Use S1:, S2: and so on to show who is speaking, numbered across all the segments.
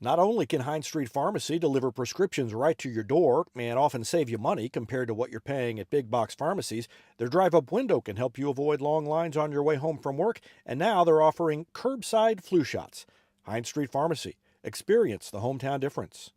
S1: Not only can Hines Street Pharmacy deliver prescriptions right to your door and often save you money compared to what you're paying at big box pharmacies, their drive up window can help you avoid long lines on your way home from work, and now they're offering curbside flu shots. Hines Street Pharmacy. Experience the hometown difference.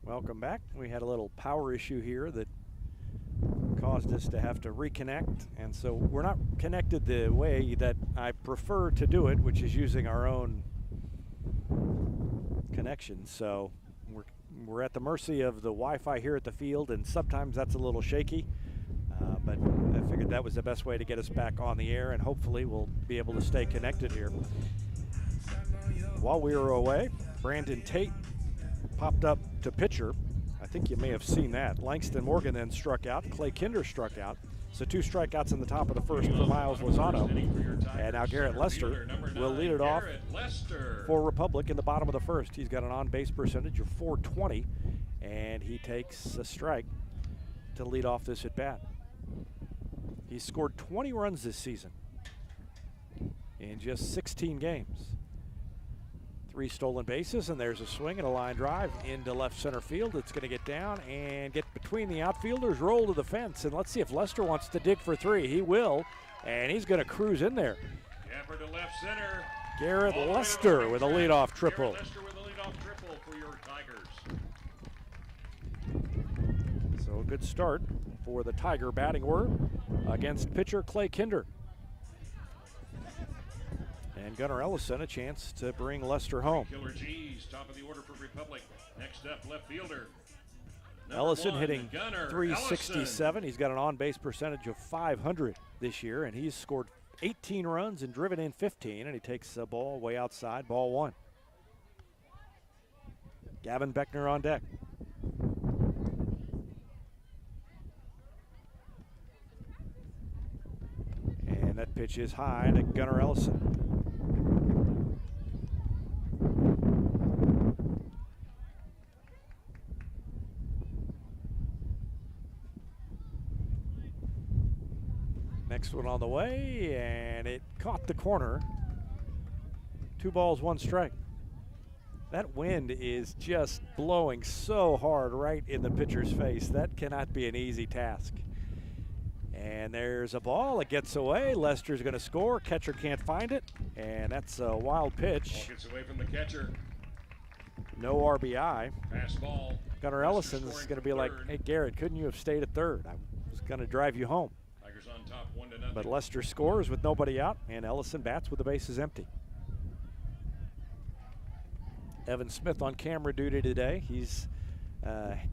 S1: Welcome back. We had a little power issue here that caused us to have to reconnect, and so we're not connected the way that I prefer to do it, which is using our own connection. So we're at the mercy of the Wi-Fi here at the field, and sometimes that's a little shaky, but I figured that was the best way to get us back on the air, and hopefully we'll be able to stay connected here. While we were away, Brandon Tate popped up to pitcher. I think you may have seen that. Langston Morgan then struck out. Clay Kinder struck out. So 2 strikeouts in the top of the first for Miles Lozano. And now Garrett Lester will lead it off for Republic in the bottom of the first. He's got an on-base percentage of .420, and he takes a strike to lead off this at-bat. He's scored 20 runs this season in just 16 games. 3 stolen bases, and there's a swing and a line drive into left center field. It's going to get down and get between the outfielders, roll to the fence, and let's see if Lester wants to dig for 3. He will, and he's going to cruise in there.
S2: Camper to left center.
S1: Garrett Lester with a leadoff triple.
S2: Garrett Lester with a leadoff triple for your Tigers.
S1: So a good start for the Tiger batting order against pitcher Clay Kinder. And Gunnar Ellison a chance to bring Lester home.
S2: Killer G's, top of the order for Republic. Next up, left fielder.
S1: Ellison
S2: 1,
S1: hitting
S2: Gunnar
S1: 367.
S2: Ellison.
S1: He's got an on-base percentage of .500 this year, and he's scored 18 runs and driven in 15, and he takes a ball way outside, ball 1. Gavin Beckner on deck. And that pitch is high to Gunnar Ellison. Next one on the way, and it caught the corner. 2 balls, 1 strike. That wind is just blowing so hard right in the pitcher's face. That cannot be an easy task. And there's a ball. It gets away. Lester's going to score. Catcher can't find it, and that's a wild pitch.
S2: Ball gets away from the catcher.
S1: No RBI.
S2: Pass ball.
S1: Gunnar Ellison is going to be like, hey, Garrett, couldn't you have stayed at third? I was going to drive you home.
S2: Tigers on top, 1-0.
S1: But Lester scores with nobody out, and Ellison bats with the bases empty. Evan Smith on camera duty today.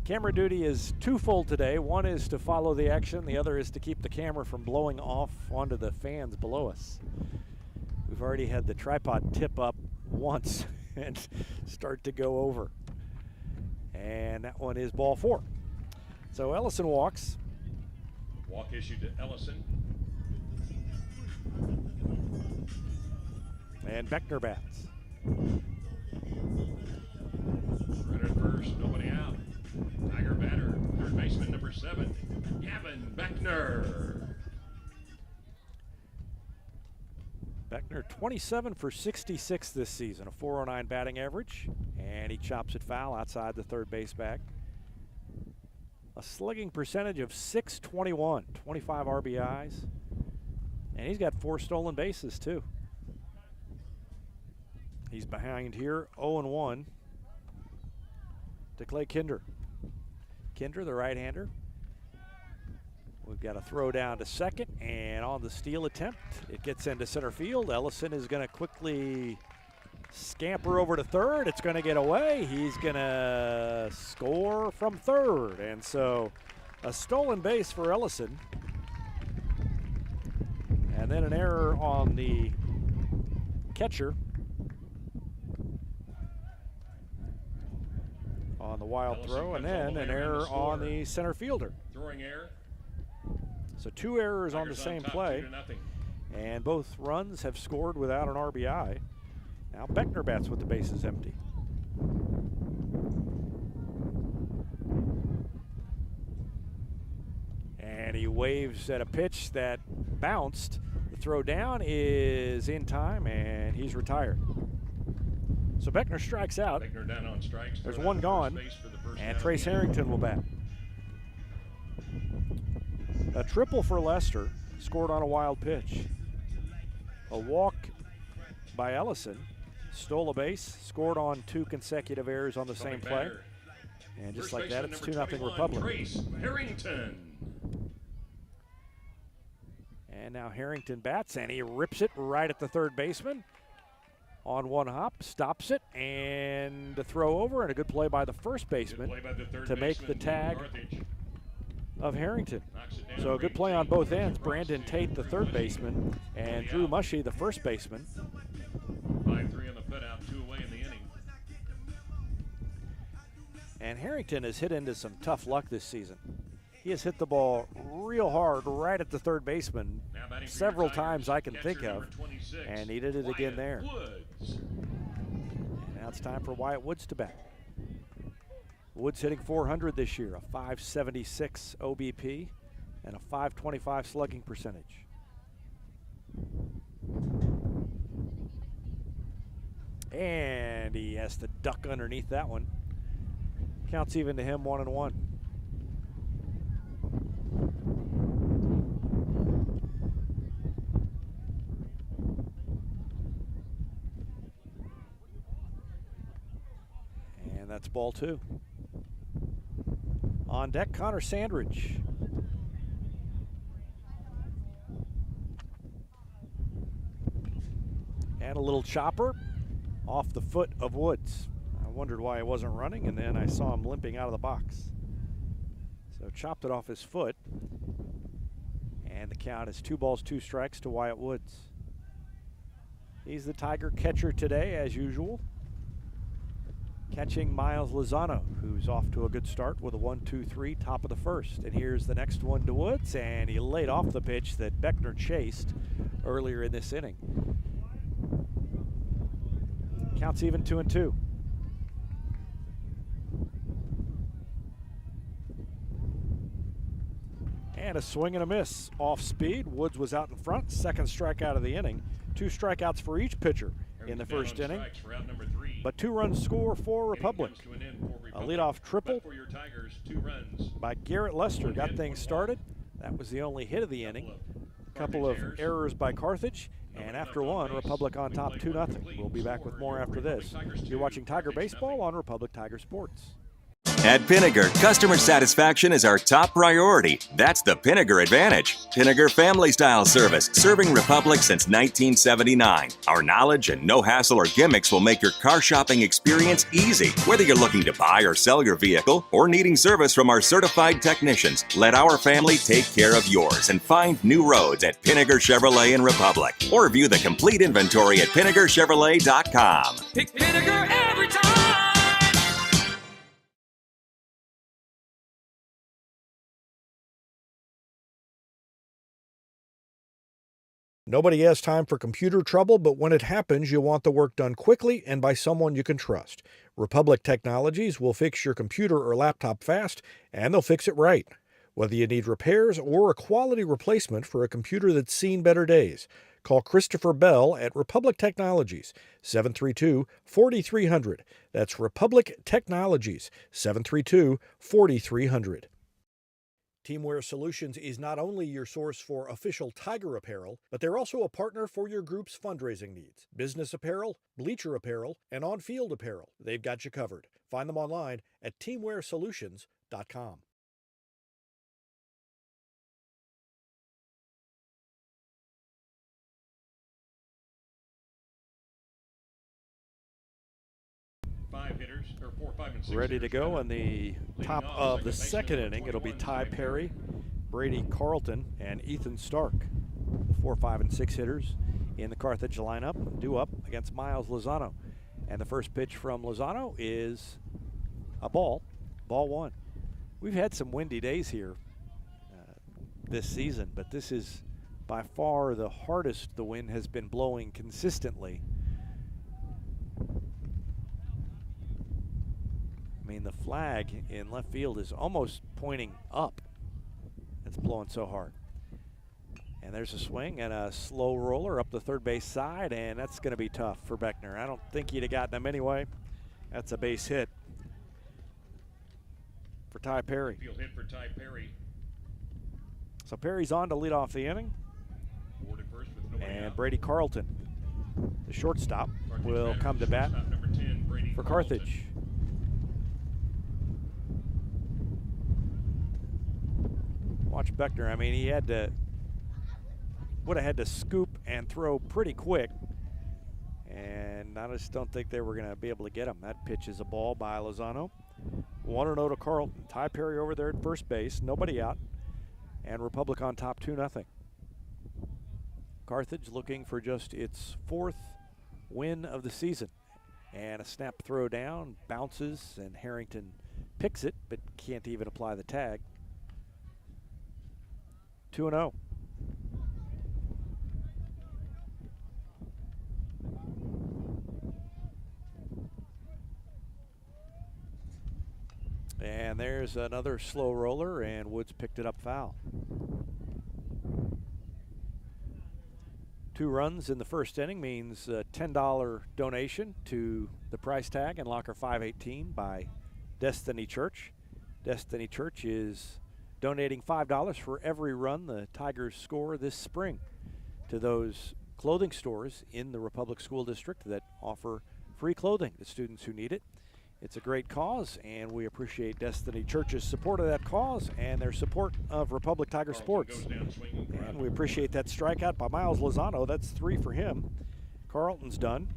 S1: Camera duty is twofold today. One is to follow the action. The other is to keep the camera from blowing off onto the fans below us. We've already had the tripod tip up once and start to go over. And that one is ball 4. So Ellison walks.
S2: Walk issued to Ellison.
S1: And Beckner bats.
S2: Runner at first, nobody out. Tiger batter, third baseman number 7, Gavin Beckner.
S1: Beckner 27 for 66 this season, a .409 batting average, and he chops it foul outside the third base bag. A slugging percentage of .621, 25 RBIs, and he's got 4 stolen bases too. He's behind here 0-1 to Clay Kinder. Kinder, the right-hander. We've got a throw down to second, and on the steal attempt, it gets into center field. Ellison is going to quickly scamper over to third. It's going to get away. He's going to score from third, and so A stolen base for Ellison. And then an error on the catcher on the wild
S2: Ellison
S1: throw, and
S2: comes all
S1: then
S2: the way
S1: an
S2: around
S1: error
S2: the
S1: on
S2: score.
S1: the center fielder.
S2: Throwing error.
S1: So 2 errors on the
S2: Tigers
S1: same
S2: top,
S1: play,
S2: 2-0.
S1: and both runs have scored without an RBI. Now Beckner bats with the bases empty. And he waves at a pitch that bounced. The throw down is in time, and he's retired. So Beckner strikes out.
S2: Beckner down on strikes.
S1: There's
S2: Thrown
S1: one
S2: out to
S1: gone,
S2: first base for the first
S1: and
S2: out of
S1: Trace
S2: the inning.
S1: Harrington will bat. A triple for Lester, scored on a wild pitch. A walk by Ellison, stole a base, scored on 2 consecutive errors on the same
S2: Coming
S1: play.
S2: batter.
S1: And just
S2: First
S1: like that,
S2: baseman
S1: it's
S2: number
S1: 2-0
S2: 21,
S1: Republic.
S2: Trace Harrington.
S1: And now Harrington bats, and he rips it right at the third baseman. On one hop, stops it, and a throw over, and a good play by the first baseman
S2: Good play by the third
S1: to make the
S2: baseman,
S1: tag
S2: Carthage.
S1: of Harrington.
S2: Knocks it down,
S1: So a good play on both ends. Brandon Tate, the third baseman, and Drew Mushy, the first baseman.
S2: 5-3 on the putout, 2 away in the inning.
S1: And Harrington has hit into some tough luck this season. He has hit the ball real hard right at the third baseman
S2: Now batting for
S1: several
S2: your Tigers,
S1: times I can
S2: catcher
S1: think
S2: number
S1: of,
S2: 26,
S1: and he did it again
S2: Wyatt
S1: there.
S2: Woods.
S1: And now it's time for Wyatt Woods to bat. Woods hitting .400 this year, a .576 OBP, and a .525 slugging percentage. And he has to duck underneath that one. Counts even to him, 1-1. And that's ball 2. On deck, Connor Sandridge. And a little chopper off the foot of Woods. I wondered why he wasn't running, and then I saw him limping out of the box. So chopped it off his foot. And the count is 2 balls, 2 strikes to Wyatt Woods. He's the Tiger catcher today, as usual. Catching Miles Lozano, who's off to a good start with a 1-2-3, top of the first. And here's the next one to Woods, and he laid off the pitch that Beckner chased earlier in this inning. Counts even 2-2. And a swing and a miss. Off speed, Woods was out in front. Second strikeout of the inning. 2 strikeouts for each pitcher in the first inning. But 2 runs score for Republic. A leadoff triple by Garrett Lester got things started. That was the only hit of the inning. A couple of errors by Carthage. And after one, Republic on top 2-0. We'll be back with more after this. You're watching Tiger Baseball on Republic Tiger Sports.
S3: At Pinnaker, customer satisfaction is our top priority. That's the Pinnaker advantage. Pinnaker Family Style Service, serving Republic since 1979. Our knowledge and no hassle or gimmicks will make your car shopping experience easy. Whether you're looking to buy or sell your vehicle or needing service from our certified technicians, let our family take care of yours and find new roads at Pinnaker Chevrolet in Republic. Or view the complete inventory at PinnakerChevrolet.com.
S4: Pick Pinnaker every time!
S1: Nobody has time for computer trouble, but when it happens, you want the work done quickly and by someone you can trust. Republic Technologies will fix your computer or laptop fast, and they'll fix it right. Whether you need repairs or a quality replacement for a computer that's seen better days, call Christopher Bell at Republic Technologies, 732-4300. That's Republic Technologies, 732-4300. Teamwear Solutions is not only your source for official Tiger apparel, but they're also a partner for your group's fundraising needs. Business apparel, bleacher apparel, and on-field apparel. They've got you covered. Find them online at teamwearsolutions.com.
S2: Walker, 4, 5, and 6
S1: ready to
S2: hitters,
S1: go
S2: Gunner.
S1: in the top
S2: Leading off,
S1: of the
S2: second
S1: second
S2: baseman,
S1: inning. It'll be
S2: 21,
S1: Ty Perry, Brady Carlton, and Ethan Stark. 4, 5, and 6 hitters in the Carthage lineup, due up against Miles Lozano. And the first pitch from Lozano is a ball 1. We've had some windy days here this season, but this is by far the hardest the wind has been blowing consistently. I mean, the flag in left field is almost pointing up. It's blowing so hard. And there's a swing and a slow roller up the third base side, and that's going to be tough for Beckner. I don't think he'd have gotten him anyway. That's a base hit for Ty Perry.
S2: Field hit for Ty Perry.
S1: So Perry's on to lead off the inning.
S2: Forward at first with nobody
S1: And
S2: out.
S1: Brady Carlton, the shortstop,
S2: Carthage
S1: will
S2: batter,
S1: come to bat
S2: shortstop number 10, Brady
S1: for
S2: Carlton.
S1: Carthage. Watch Beckner. I mean, he would have had to scoop and throw pretty quick. And I just don't think they were going to be able to get him. That pitch is a ball by Lozano. 1-0 to Carlton. Ty Perry over there at first base. Nobody out. And Republic on top 2-0. Carthage looking for just its 4th win of the season. And a snap throw down, bounces, and Harrington picks it, but can't even apply the tag. 2-0. And there's another slow roller, and Woods picked it up foul. 2 runs in the first inning means a $10 donation to the price tag in locker 518 by Destiny Church. Destiny Church is donating $5 for every run the Tigers score this spring to those clothing stores in the Republic School District that offer free clothing to students who need it. It's a great cause, and we appreciate Destiny Church's support of that cause and their support of Republic Tiger
S2: Carlton
S1: Sports.
S2: goes down swinging, ground.
S1: And we appreciate that strikeout by Miles Lozano. That's 3 for him. Carlton's done.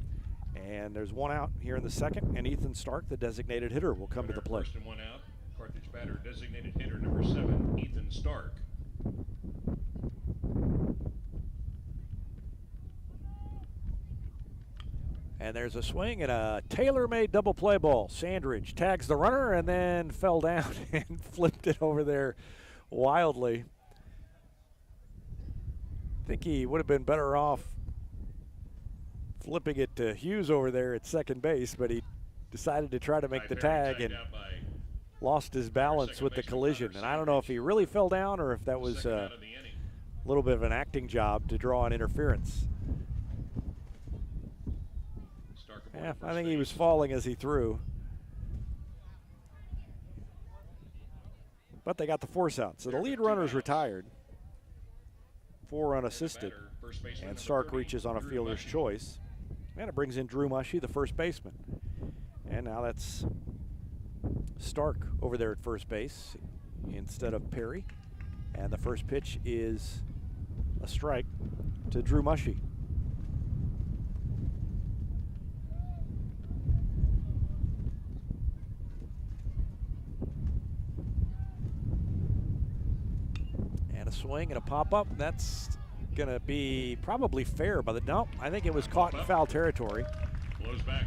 S1: And there's 1 out here in the second, and Ethan Stark, the designated hitter, will come to the plate.
S2: First and 1 out. Carthage batter, designated hitter number 7, Ethan Stark.
S1: And there's a swing and a tailor-made double play ball. Sandridge tags the runner and then fell down and flipped it over there wildly. I think he would have been better off flipping it to Hughes over there at second base, but he decided to try to make the tag and lost his balance with the collision. And I don't know if he really fell down or if that was a little bit of an acting job to draw an interference. Yeah, I think he was falling as he threw. But they got the force out. So the lead runner's retired. 4 unassisted. And Stark reaches on a fielder's choice. And it brings in Drew Mushy, the first baseman. And now that's Stark over there at first base instead of Perry. And the first pitch is a strike to Drew Mushy. A swing and a pop-up. That's going to be probably fair, but no, I think it was caught in foul territory.
S2: Blows back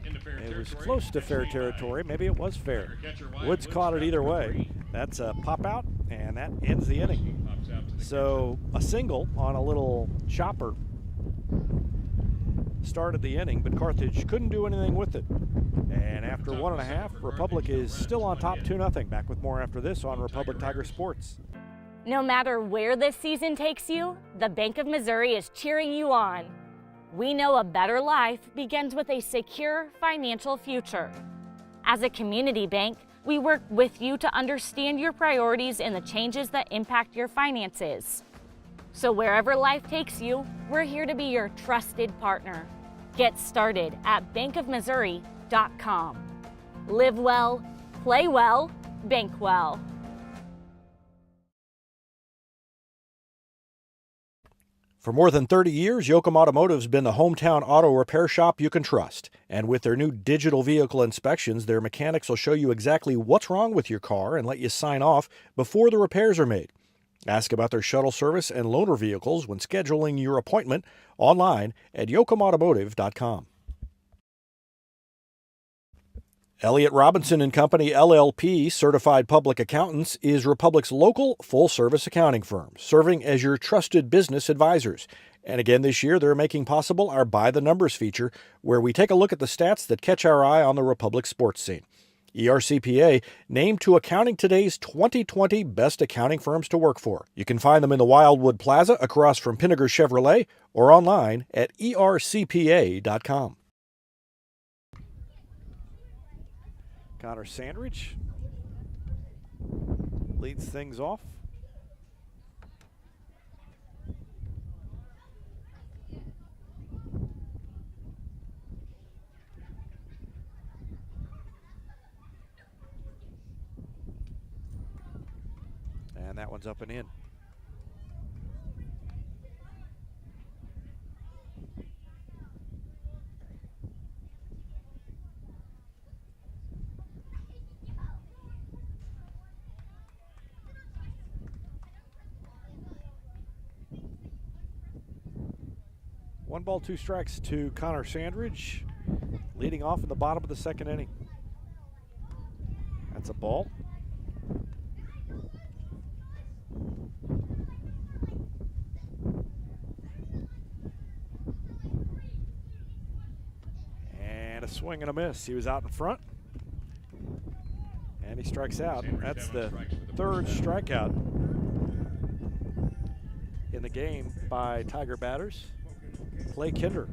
S2: into fair
S1: it was
S2: territory.
S1: close to fair territory. Maybe it was fair. Woods caught it either way. That's a pop-out, and that ends the inning. So a single on a little chopper started the inning, but Carthage couldn't do anything with it. And after 1.5, Republic is still on top 2-0. Back with more after this on Republic Tiger Sports.
S5: No matter where this season takes you, the Bank of Missouri is cheering you on. We know a better life begins with a secure financial future. As a community bank, we work with you to understand your priorities and the changes that impact your finances. So wherever life takes you, we're here to be your trusted partner. Get started at bankofmissouri.com. Live well, play well, bank well.
S1: For more than 30 years, Yoakum Automotive's been the hometown auto repair shop you can trust. And with their new digital vehicle inspections, their mechanics will show you exactly what's wrong with your car and let you sign off before the repairs are made. Ask about their shuttle service and loaner vehicles when scheduling your appointment online at yoakumautomotive.com. Elliott Robinson and Company LLP, Certified Public Accountants, is Republic's local full-service accounting firm, serving as your trusted business advisors. And again this year, they're making possible our By the Numbers feature, where we take a look at the stats that catch our eye on the Republic sports scene. ERCPA named to Accounting Today's 2020 Best Accounting Firms to Work For. You can find them in the Wildwood Plaza across from Pinnager Chevrolet or online at ercpa.com. Connor Sandridge leads things off. And that one's up and in. One ball, two strikes to Connor Sandridge, leading off in the bottom of the second inning. That's a ball. And a swing and a miss. He was out in front. And he strikes out. That's the third strikeout in the game by Tiger batters. Clay Kinder.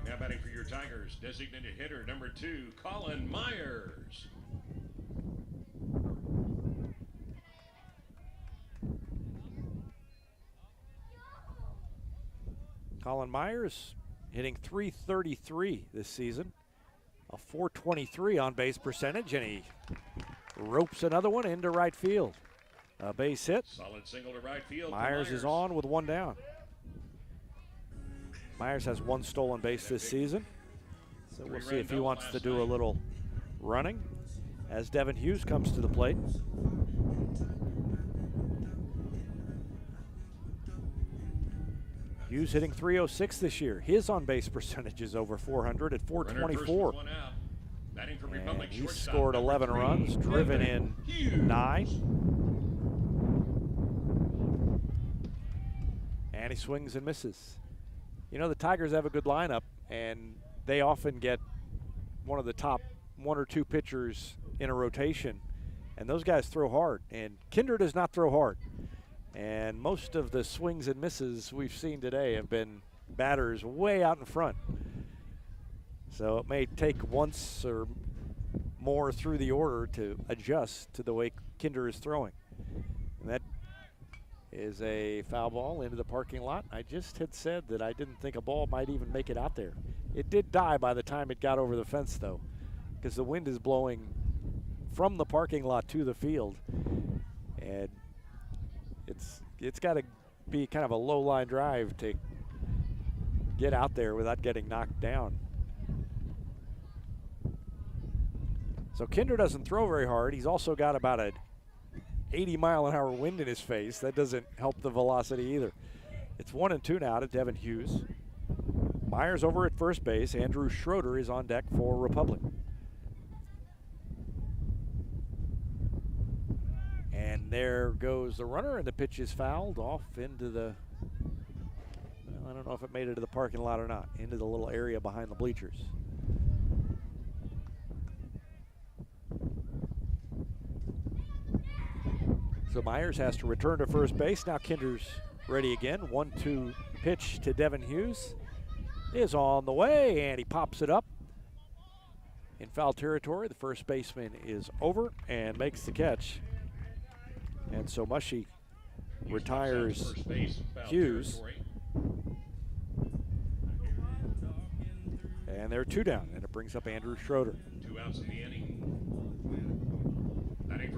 S2: Now batting for your Tigers, designated hitter number 2, Colin Myers.
S1: Colin Myers hitting .333 this season, a .423 on base percentage, and he ropes another one into right field. A base hit.
S2: Solid single to right field.
S1: Myers is on with one down. Myers has one stolen base this season, so we'll see if he wants to do a little running as Devin Hughes comes to the plate. Hughes hitting .306 this year. His on-base percentage is over .400 at .424. And he scored 11 runs, driven in 9. And he swings and misses. You know, the Tigers have a good lineup, and they often get one of the top 1 or 2 pitchers in a rotation, and those guys throw hard. And Kinder does not throw hard. And most of the swings and misses we've seen today have been batters way out in front. So it may take once or more through the order to adjust to the way Kinder is throwing. And that is a foul ball into the parking lot. I just had said that I didn't think a ball might even make it out there. It did die by the time it got over the fence, though, because the wind is blowing from the parking lot to the field. And it's got to be kind of a low line drive to get out there without getting knocked down. So Kinder doesn't throw very hard. He's also got about an 80-mile-an-hour wind in his face. That doesn't help the velocity either. It's 1-2 now to Devin Hughes. Myers over at first base. Andrew Schroeder is on deck for Republic. And there goes the runner, and the pitch is fouled off into the, well, I don't know if it made it to the parking lot or not, into the little area behind the bleachers. So Myers has to return to first base. Now Kinder's ready again. 1-2 pitch to Devin Hughes is on the way, and he pops it up in foul territory. The first baseman is over and makes the catch. And so Mushy retires Hughes. And they're 2 down, and it brings up Andrew Schroeder.
S2: 2 outs in the inning. Batting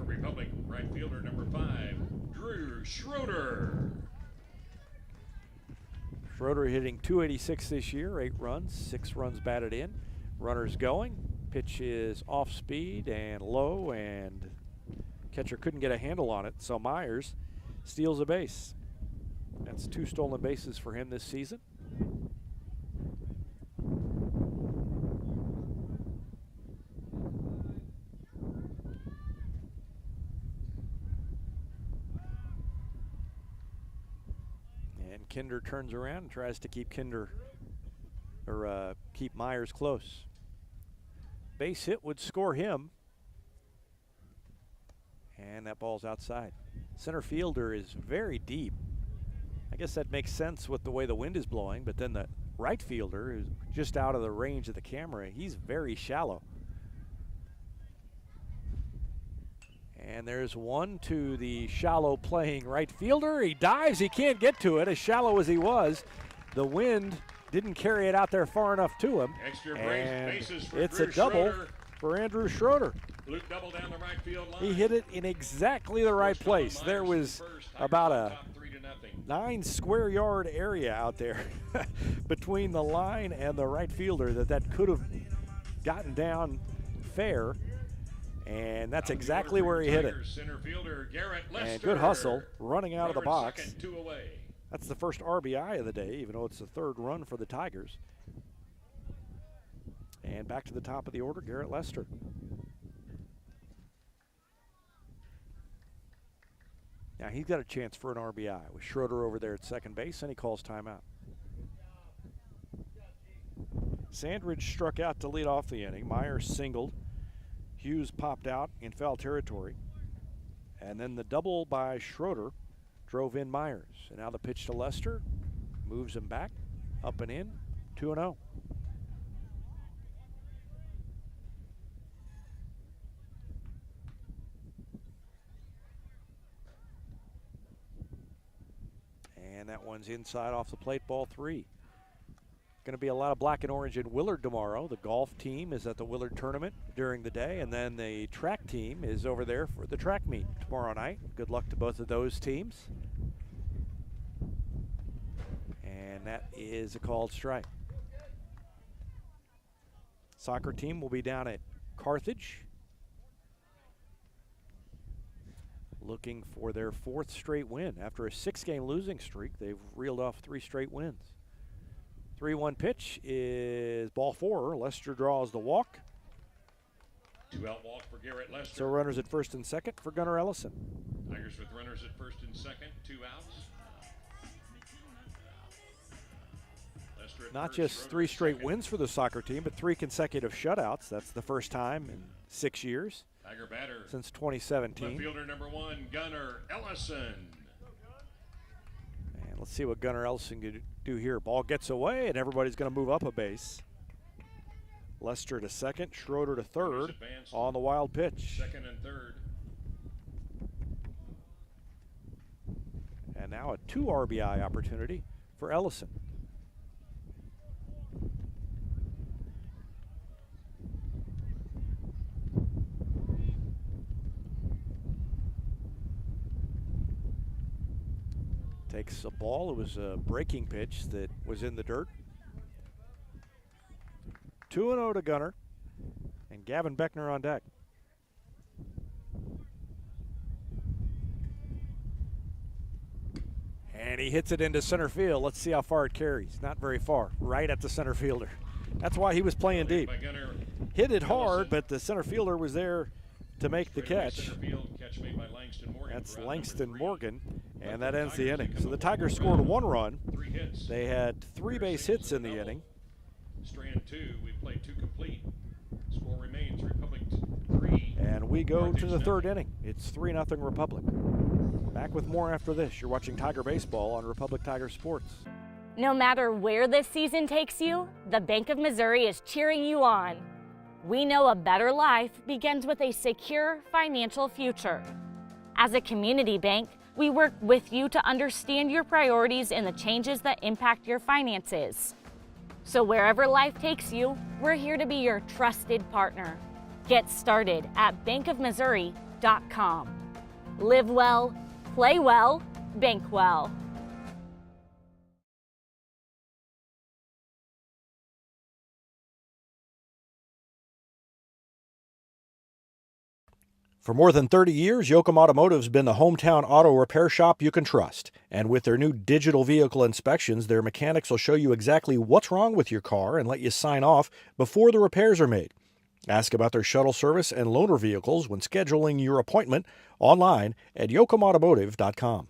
S2: right fielder, number 5, Drew Schroeder.
S1: Schroeder hitting .286 this year, 8 runs, 6 runs batted in. Runners going. Pitch is off speed and low, and catcher couldn't get a handle on it, so Myers steals a base. That's 2 stolen bases for him this season. And Kinder turns around and tries to keep keep Myers close. Base hit would score him. And that ball's outside. Center fielder is very deep. I guess that makes sense with the way the wind is blowing, but then the right fielder is just out of the range of the camera. He's very shallow. And there's one to the shallow playing right fielder. He dives, he can't get to it. As shallow as he was, the wind didn't carry it out there far enough to him.
S2: Extra
S1: and
S2: bases for
S1: it's
S2: Drew
S1: a double
S2: Schroeder.
S1: for Andrew Schroeder.
S2: Luke double down the right field line.
S1: He hit it in exactly the right
S2: First on
S1: place. There
S2: Myers
S1: was
S2: from first.
S1: about
S2: Tigers
S1: a
S2: top 3-0.
S1: 9 square yard area out there between the line and the right fielder that could have gotten down fair. And that's exactly where he hit it.
S2: Center fielder Garrett Lester.
S1: And good hustle, running out of the
S2: Runner at
S1: box.
S2: second, 2 away.
S1: That's the first RBI of the day, even though it's the 3rd run for the Tigers. And back to the top of the order, Garrett Lester. Now he's got a chance for an RBI with Schroeder over there at second base, and he calls timeout. Sandridge struck out to lead off the inning. Myers singled. Hughes popped out in foul territory. And then the double by Schroeder drove in Myers. And now the pitch to Lester moves him back, up and in, 2-0. And that one's inside off the plate, ball 3. Going to be a lot of black and orange in Willard tomorrow. The golf team is at the Willard tournament during the day, and then the track team is over there for the track meet tomorrow night. Good luck to both of those teams. And that is a called strike. Soccer team will be down at Carthage, looking for their 4th straight win. After a 6-game losing streak, they've reeled off 3 straight wins. 3-1 pitch is ball 4. Lester draws the walk.
S2: 2-out walk for Garrett Lester.
S1: So runners at first and second for Gunnar Ellison.
S2: Tigers with runners at first and second, 2 outs. Lester at
S1: Not
S2: first,
S1: just
S2: Schroeder
S1: 3
S2: at
S1: straight
S2: second.
S1: wins for the soccer team, but 3 consecutive shutouts. That's the first time in 6 years
S2: Tiger batter.
S1: since
S2: Left
S1: 2017.
S2: fielder number 1, Gunnar Ellison.
S1: And let's see what Gunnar Ellison can do here. Ball gets away, and everybody's going to move up a base. Lester to second, Schroeder to third
S2: Advanced.
S1: on the wild pitch.
S2: Second and third.
S1: And now a 2 RBI opportunity for Ellison. Takes a ball. It was a breaking pitch that was in the dirt. 2-0 to Gunnar, and Gavin Beckner on deck. And he hits it into center field. Let's see how far it carries. Not very far, right at the center fielder. That's why he was playing deep.
S2: By Gunnar
S1: Hit it hard,
S2: Ellison.
S1: but the center fielder was there to make the
S2: Straightaway
S1: catch.
S2: center field, catch made by Langston Morgan.
S1: That's
S2: for out
S1: Langston
S2: number 3.
S1: Morgan, and
S2: But
S1: that
S2: the
S1: ends the
S2: Tigers
S1: inning.
S2: come
S1: So the
S2: up with
S1: Tigers
S2: 1
S1: scored
S2: run,
S1: 1 run.
S2: 3 hits.
S1: They had 3 base hits in the
S2: Double.
S1: inning.
S2: Strand 2, we played 2 complete. Score remains Republic 3.
S1: And we go to the
S2: Carthage
S1: 3rd
S2: 0.
S1: inning. It's 3-0 Republic. Back with more after this. You're watching Tiger Baseball on Republic Tiger Sports.
S5: No matter where this season takes you, the Bank of Missouri is cheering you on. We know a better life begins with a secure financial future. As a community bank, we work with you to understand your priorities and the changes that impact your finances. So wherever life takes you, we're here to be your trusted partner. Get started at bankofmissouri.com. Live well, play well, bank well.
S1: For more than 30 years, Yoakum Automotive's been the hometown auto repair shop you can trust. And with their new digital vehicle inspections, their mechanics will show you exactly what's wrong with your car and let you sign off before the repairs are made. Ask about their shuttle service and loaner vehicles when scheduling your appointment online at yoakumautomotive.com.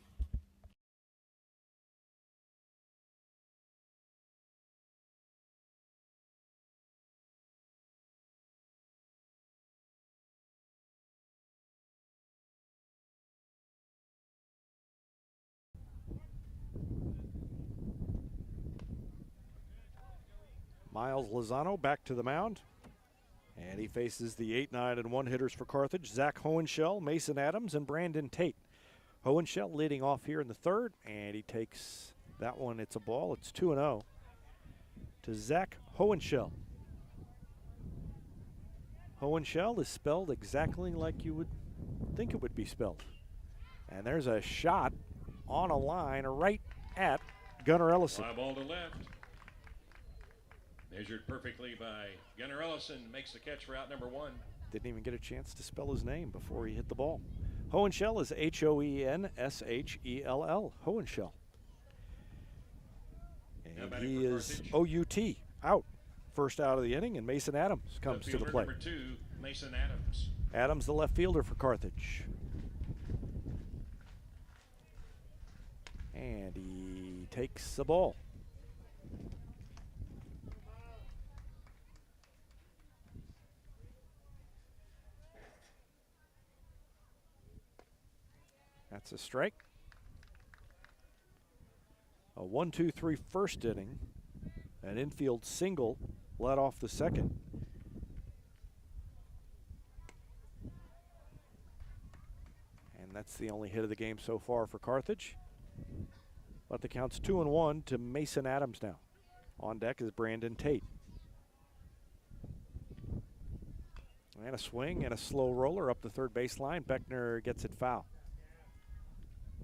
S1: Miles Lozano back to the mound. And he faces the 8-9-1 hitters for Carthage, Zach Hohenschel, Mason Adams, and Brandon Tate. Hohenschel leading off here in the third, and he takes that one. It's a ball. It's 2-0 to Zach Hohenschel. Hohenschel is spelled exactly like you would think it would be spelled. And there's a shot on a line right at Gunnar Ellison.
S2: Fly ball to left. Measured perfectly by Gunnar Ellison, makes the catch for out number 1.
S1: Didn't even get a chance to spell his name before he hit the ball. Hohenschel is Hoenshell. Hohenschel. And he is OUT, out. First out of the inning, and Mason Adams comes to the plate.
S2: Number 2, Mason Adams.
S1: Adams, the left fielder for Carthage. And he takes the ball. That's a strike. A 1-2-3 first inning. An infield single led off the second. And that's the only hit of the game so far for Carthage. But the count's 2-1 to Mason Adams now. On deck is Brandon Tate. And a swing and a slow roller up the third baseline. Beckner gets it foul.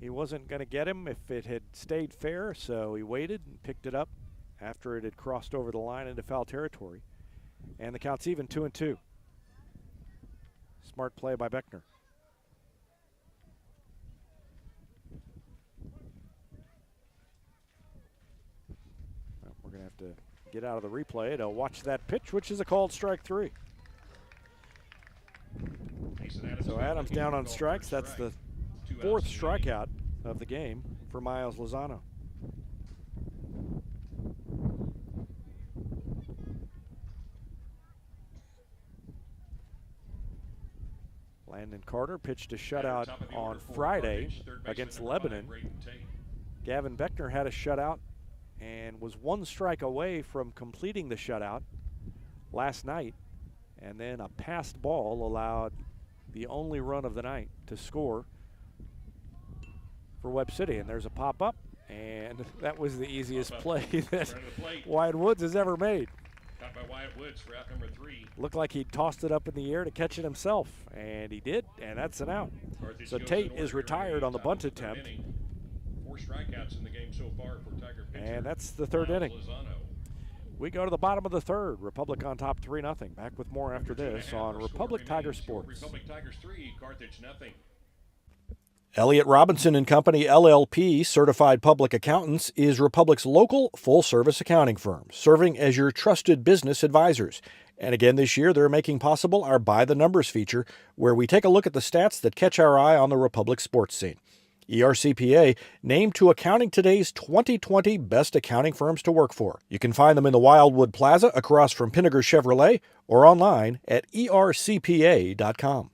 S1: He wasn't going to get him if it had stayed fair, so he waited and picked it up after it had crossed over the line into foul territory. And the count's even 2-2. Smart play by Beckner. Well, we're going to have to get out of the replay to watch that pitch, which is a called strike 3. So Adams down on strikes. That's the 4th strikeout of the game for Miles Lozano. Landon Carter pitched a shutout on Friday against Lebanon. Gavin Beckner had a shutout and was 1 strike away from completing the shutout last night. And then a passed ball allowed the only run of the night to score for Webb City. And there's a pop-up, and that was the easiest play that Wyatt Woods has ever made.
S2: Caught by Wyatt Woods for out number 3.
S1: Looked like he tossed it up in the air to catch it himself, and he did, and that's an out. So Tate is retired on the bunt attempt.
S2: 4 strikeouts in the game so far for Tiger pitcher.
S1: And that's the 3rd inning. We go to the bottom of the 3rd. Republic on top 3-0. Back with more after this on Republic Tiger Sports.
S2: Republic Tigers 3, Carthage nothing.
S1: Elliott Robinson and Company LLP, Certified Public Accountants, is Republic's local full-service accounting firm, serving as your trusted business advisors. And again this year, they're making possible our By the Numbers feature, where we take a look at the stats that catch our eye on the Republic sports scene. ERCPA named to Accounting Today's 2020 Best Accounting Firms to Work For. You can find them in the Wildwood Plaza across from Pinnager Chevrolet or online at ercpa.com.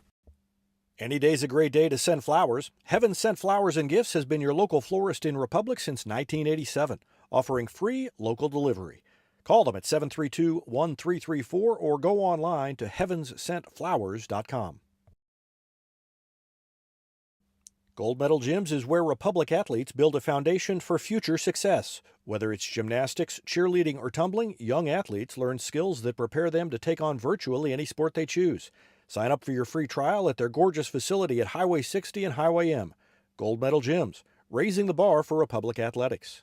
S1: Any day's a great day to send flowers. Heaven Sent Flowers and Gifts has been your local florist in Republic since 1987, offering free local delivery. Call them at 732-1334 or go online to heavenssentflowers.com. Gold Medal Gyms is where Republic athletes build a foundation for future success. Whether it's gymnastics, cheerleading, or tumbling, young athletes learn skills that prepare them to take on virtually any sport they choose. Sign up for your free trial at their gorgeous facility at Highway 60 and Highway M. Gold Medal Gyms, raising the bar for Republic athletics.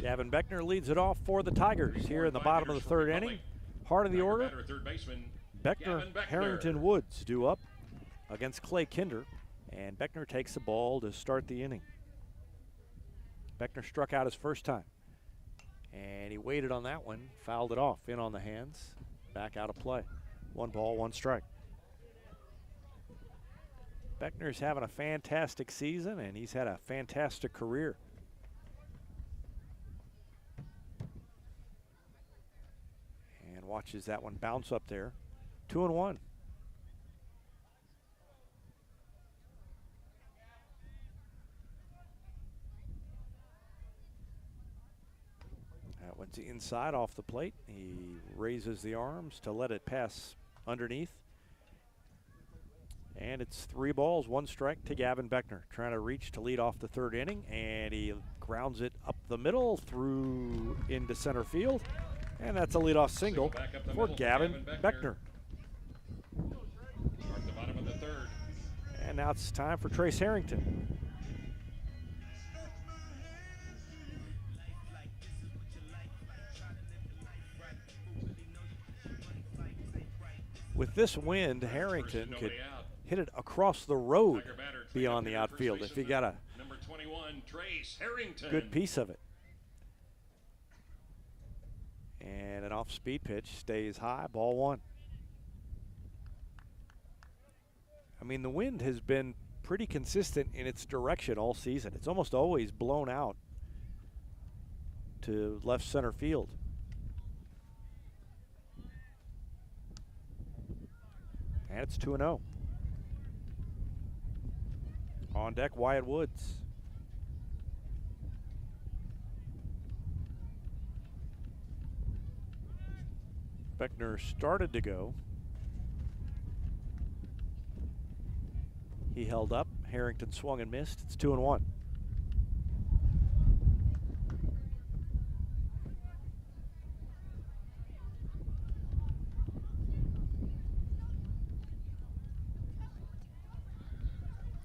S1: Gavin Beckner leads it off for the Tigers here in the bottom of the third inning. Heart of the order, Beckner, Harrington, Woods due up against Clay Kinder, and Beckner takes the ball to start the inning. Beckner struck out his first time, and he waited on that one, fouled it off, in on the hands, back out of play. 1 ball, 1 strike. Beckner's having a fantastic season, and he's had a fantastic career. And watches that one bounce up there. 2-1. That one's inside off the plate. He raises the arms to let it pass underneath. And it's 3 balls, 1 strike to Gavin Beckner. Trying to reach to lead off the third inning, and he grounds it up the middle through into center field. And that's a leadoff single for Gavin Beckner.
S2: Start the bottom of the third.
S1: And now it's time for Trace Harrington. With this wind, Harrington could hit it across the road beyond the outfield if he got a
S2: Number 21, Trace Harrington.
S1: good piece of it. And an off-speed pitch stays high, ball 1. I mean, the wind has been pretty consistent in its direction all season. It's almost always blown out to left center field. And it's 2-0. On deck, Wyatt Woods. Beckner started to go. He held up. Harrington swung and missed. It's 2-1.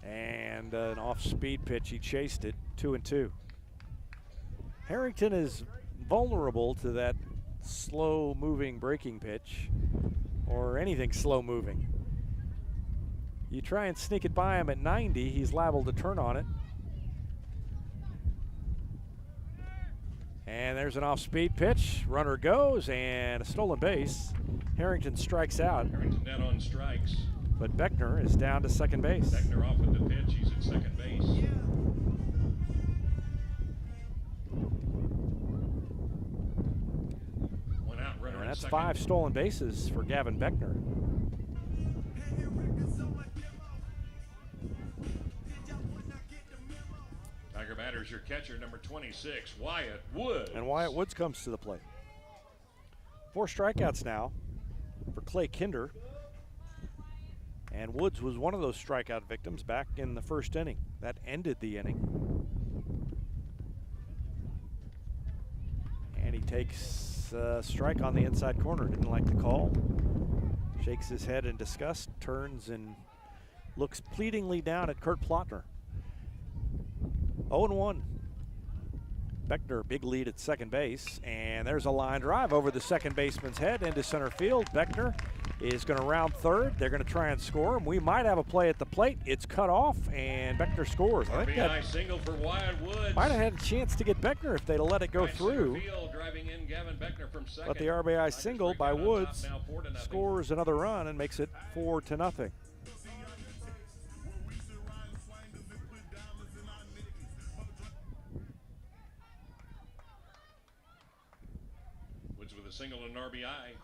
S1: And an off-speed pitch. He chased it. 2-2. Harrington is vulnerable to that slow-moving breaking pitch or anything slow-moving. You try and sneak it by him at 90, he's liable to turn on it. And there's an off-speed pitch. Runner goes, and a stolen base. Harrington strikes out.
S2: Harrington down on strikes.
S1: But Beckner is down to second base.
S2: Beckner off with the pitch. He's at second base. One out, runner
S1: And
S2: at
S1: that's
S2: second.
S1: 5 stolen bases for Gavin Beckner.
S2: Tiger batters your catcher, number 26, Wyatt Woods.
S1: And Wyatt Woods comes to the plate. 4 strikeouts now for Clay Kinder. And Woods was one of those strikeout victims back in the first inning. That ended the inning. And he takes a strike on the inside corner. Didn't like the call. Shakes his head in disgust, turns and looks pleadingly down at Kurt Plotner. 0-1. Beckner, big lead at second base. And there's a line drive over the second baseman's head into center field. Beckner is going to round third. They're going to try and score him. We might have a play at the plate. It's cut off, and Beckner scores. I think that
S2: single for Wyatt Woods.
S1: might have had a chance to get Beckner if they'd have let it go through.
S2: Field, driving in Gavin Beckner from second.
S1: But the RBI single by Woods
S2: now, 4-0.
S1: scores another run and makes it 4-0.
S2: Woods with a single and an RBI.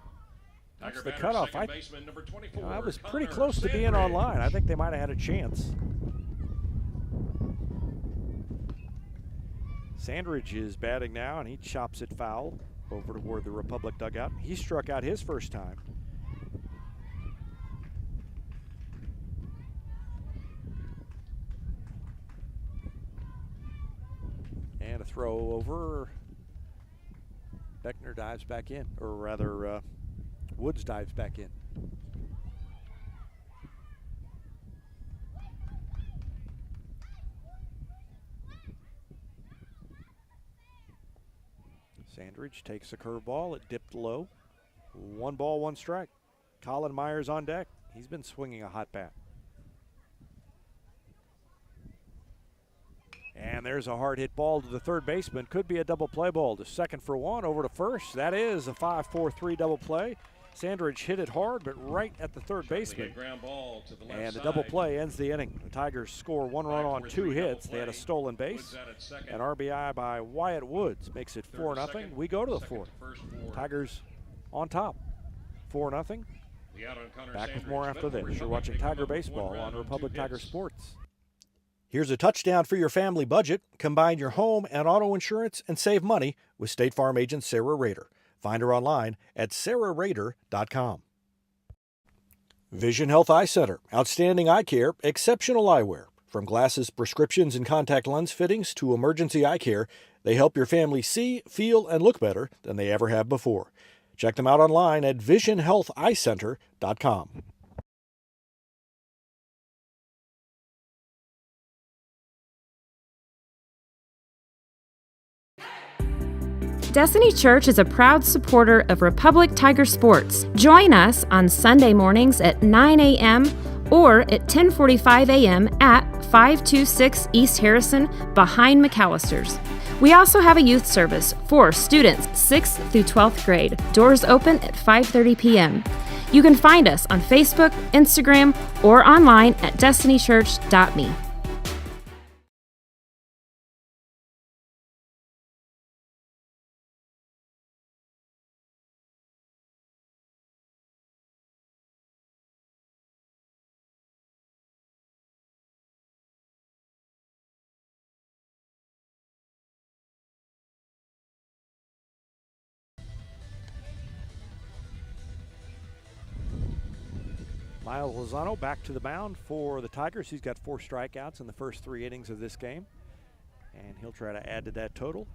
S1: That's
S2: Tiger
S1: the
S2: batter,
S1: cutoff.
S2: second baseman, number 24,
S1: I was pretty
S2: Connor
S1: close to being
S2: Sandridge.
S1: online. I think they might have had a chance. Sandridge is batting now, and he chops it foul over toward the Republic dugout. He struck out his first time. And a throw over Beckner dives back in, or rather, Woods dives back in. Sandridge takes a curveball. It dipped low. 1 ball, 1 strike. Colin Myers on deck. He's been swinging a hot bat. And there's a hard hit ball to the third baseman. Could be a double play ball to second for 1, over to first. That is a 5-4-3 double play. Sandridge hit it hard, but right at the third baseman. And the double play ends the inning. The Tigers score 1 run on 2 hits. They had a stolen base. An RBI by Wyatt Woods makes it 4-0. We go to the 4th. Tigers on top, 4-0. Back with more after this. You're watching Tiger Baseball on Republic Tiger Sports. Here's a touchdown for your family budget. Combine your home and auto insurance and save money with State Farm agent Sarah Rader. Find her online at sarahrader.com. Vision Health Eye Center. Outstanding eye care, exceptional eyewear. From glasses, prescriptions, and contact lens fittings to emergency eye care, they help your family see, feel, and look better than they ever have before. Check them out online at visionhealtheyecenter.com.
S6: Destiny Church is a proud supporter of Republic Tiger Sports. Join us on Sunday mornings at 9 a.m. or at 10:45 a.m. at 526 East Harrison behind McAllister's. We also have a youth service for students 6th through 12th grade. Doors open at 5:30 p.m. You can find us on Facebook, Instagram, or online at destinychurch.me.
S1: Miles Lozano back to the mound for the Tigers. He's got 4 strikeouts in the first 3 innings of this game. And he'll try to add to that total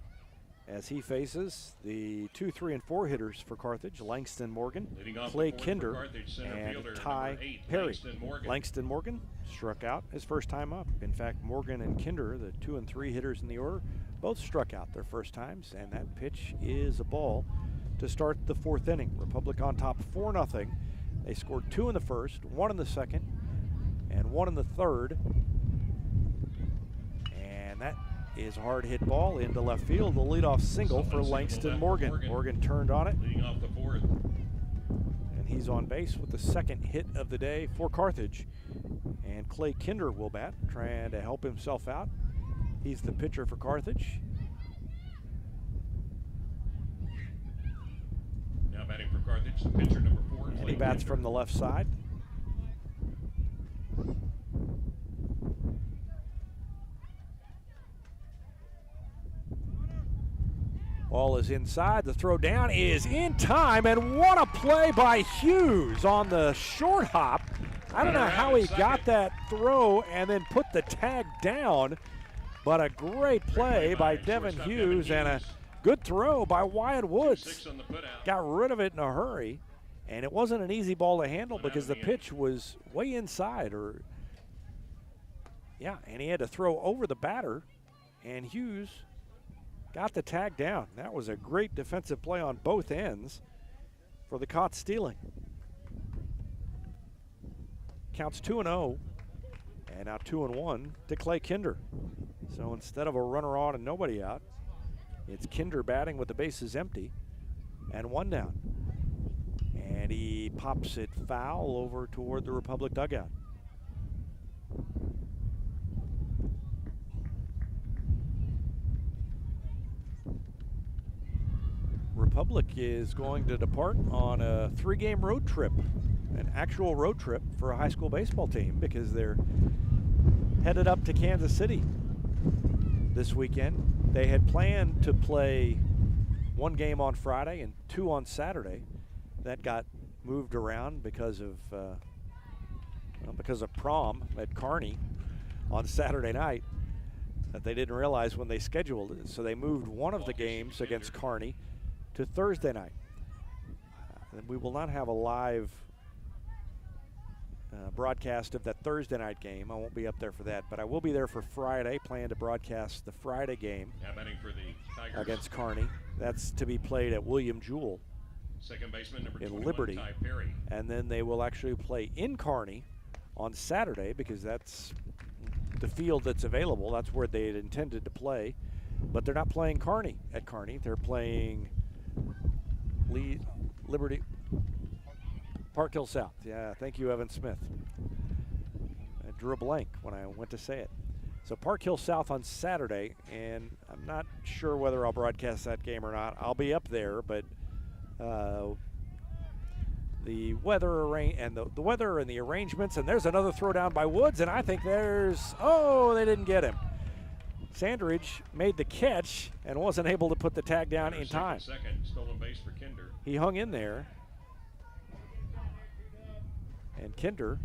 S1: as he faces the 2, 3, and 4 hitters for Carthage, Langston Morgan, Clay Kinder, and Ty Perry. Langston Morgan struck out his first time up. In fact, Morgan and Kinder, the 2 and 3 hitters in the order, both struck out their first times, and that pitch is a ball to start the 4th inning. Republic on top 4-0. They scored 2 in the first, 1 in the second, and 1 in the third. And that is a hard hit ball into left field. The leadoff single for Langston Morgan. Morgan turned on it. And he's on base with the second hit of the day for Carthage. And Clay Kinder will bat, trying to help himself out. He's the pitcher for Carthage.
S2: Now batting for Carthage, the pitcher number 4.
S1: And he bats from the left side. Ball is inside. The throw down is in time, and what a play by Hughes on the short hop. I don't know how he got that throw and then put the tag down, but a great play by Devin Hughes and a good throw by Wyatt Woods. Got rid of it in a hurry, and it wasn't an easy ball to handle because the pitch was way inside. And he had to throw over the batter, and Hughes got the tag down. That was a great defensive play on both ends for the caught stealing. Counts 2-0, and now 2-1 to Clay Kinder. So instead of a runner on and nobody out, it's Kinder batting with the bases empty and 1 down. And he pops it foul over toward the Republic dugout. Republic is going to depart on a 3-game road trip, an actual road trip for a high school baseball team, because they're headed up to Kansas City this weekend. They had planned to play 1 game on Friday and 2 on Saturday. That got moved around because of prom at Kearney on Saturday night that they didn't realize when they scheduled it. So they moved one of the games against Kearney to Thursday night. And we will not have a live broadcast of that Thursday night game. I won't be up there for that, but I will be there for Friday. Plan to broadcast the Friday game
S2: For the Tigers.
S1: against Kearney. That's to be played at William Jewell
S2: Second baseman number
S1: in
S2: 21,
S1: Liberty.
S2: Ty Perry.
S1: And then they will actually play in Kearney on Saturday because that's the field that's available. That's where they had intended to play. But they're not playing Kearney at Kearney. They're playing Liberty Park Hill South. Yeah, thank you, Evan Smith. I drew a blank when I went to say it. So Park Hill South on Saturday, and I'm not sure whether I'll broadcast that game or not. I'll be up there, but the weather and the weather and the arrangements, and there's another throw down by Woods, and I think they didn't get him. Sandridge made the catch and wasn't able to put the tag down in time.
S2: Second, stolen base for Kinder.
S1: He hung in there, and Kinder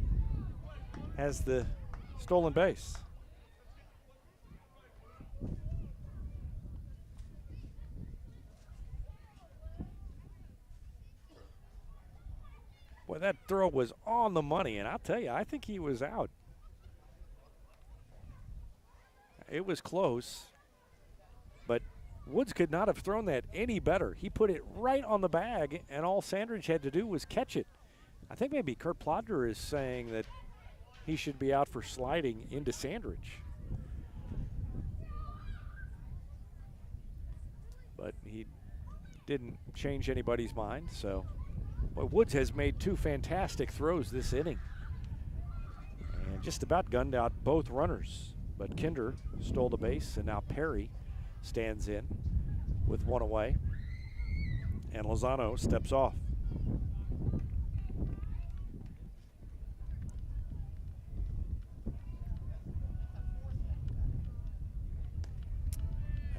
S1: has the stolen base. Boy, that throw was on the money, and I'll tell you, I think he was out. It was close, but Woods could not have thrown that any better. He put it right on the bag, and all Sandridge had to do was catch it. I think maybe Kurt Plodder is saying that he should be out for sliding into Sandridge. But he didn't change anybody's mind, so. But Woods has made two fantastic throws this inning and just about gunned out both runners. But Kinder stole the base, and now Perry stands in with one away, and Lozano steps off.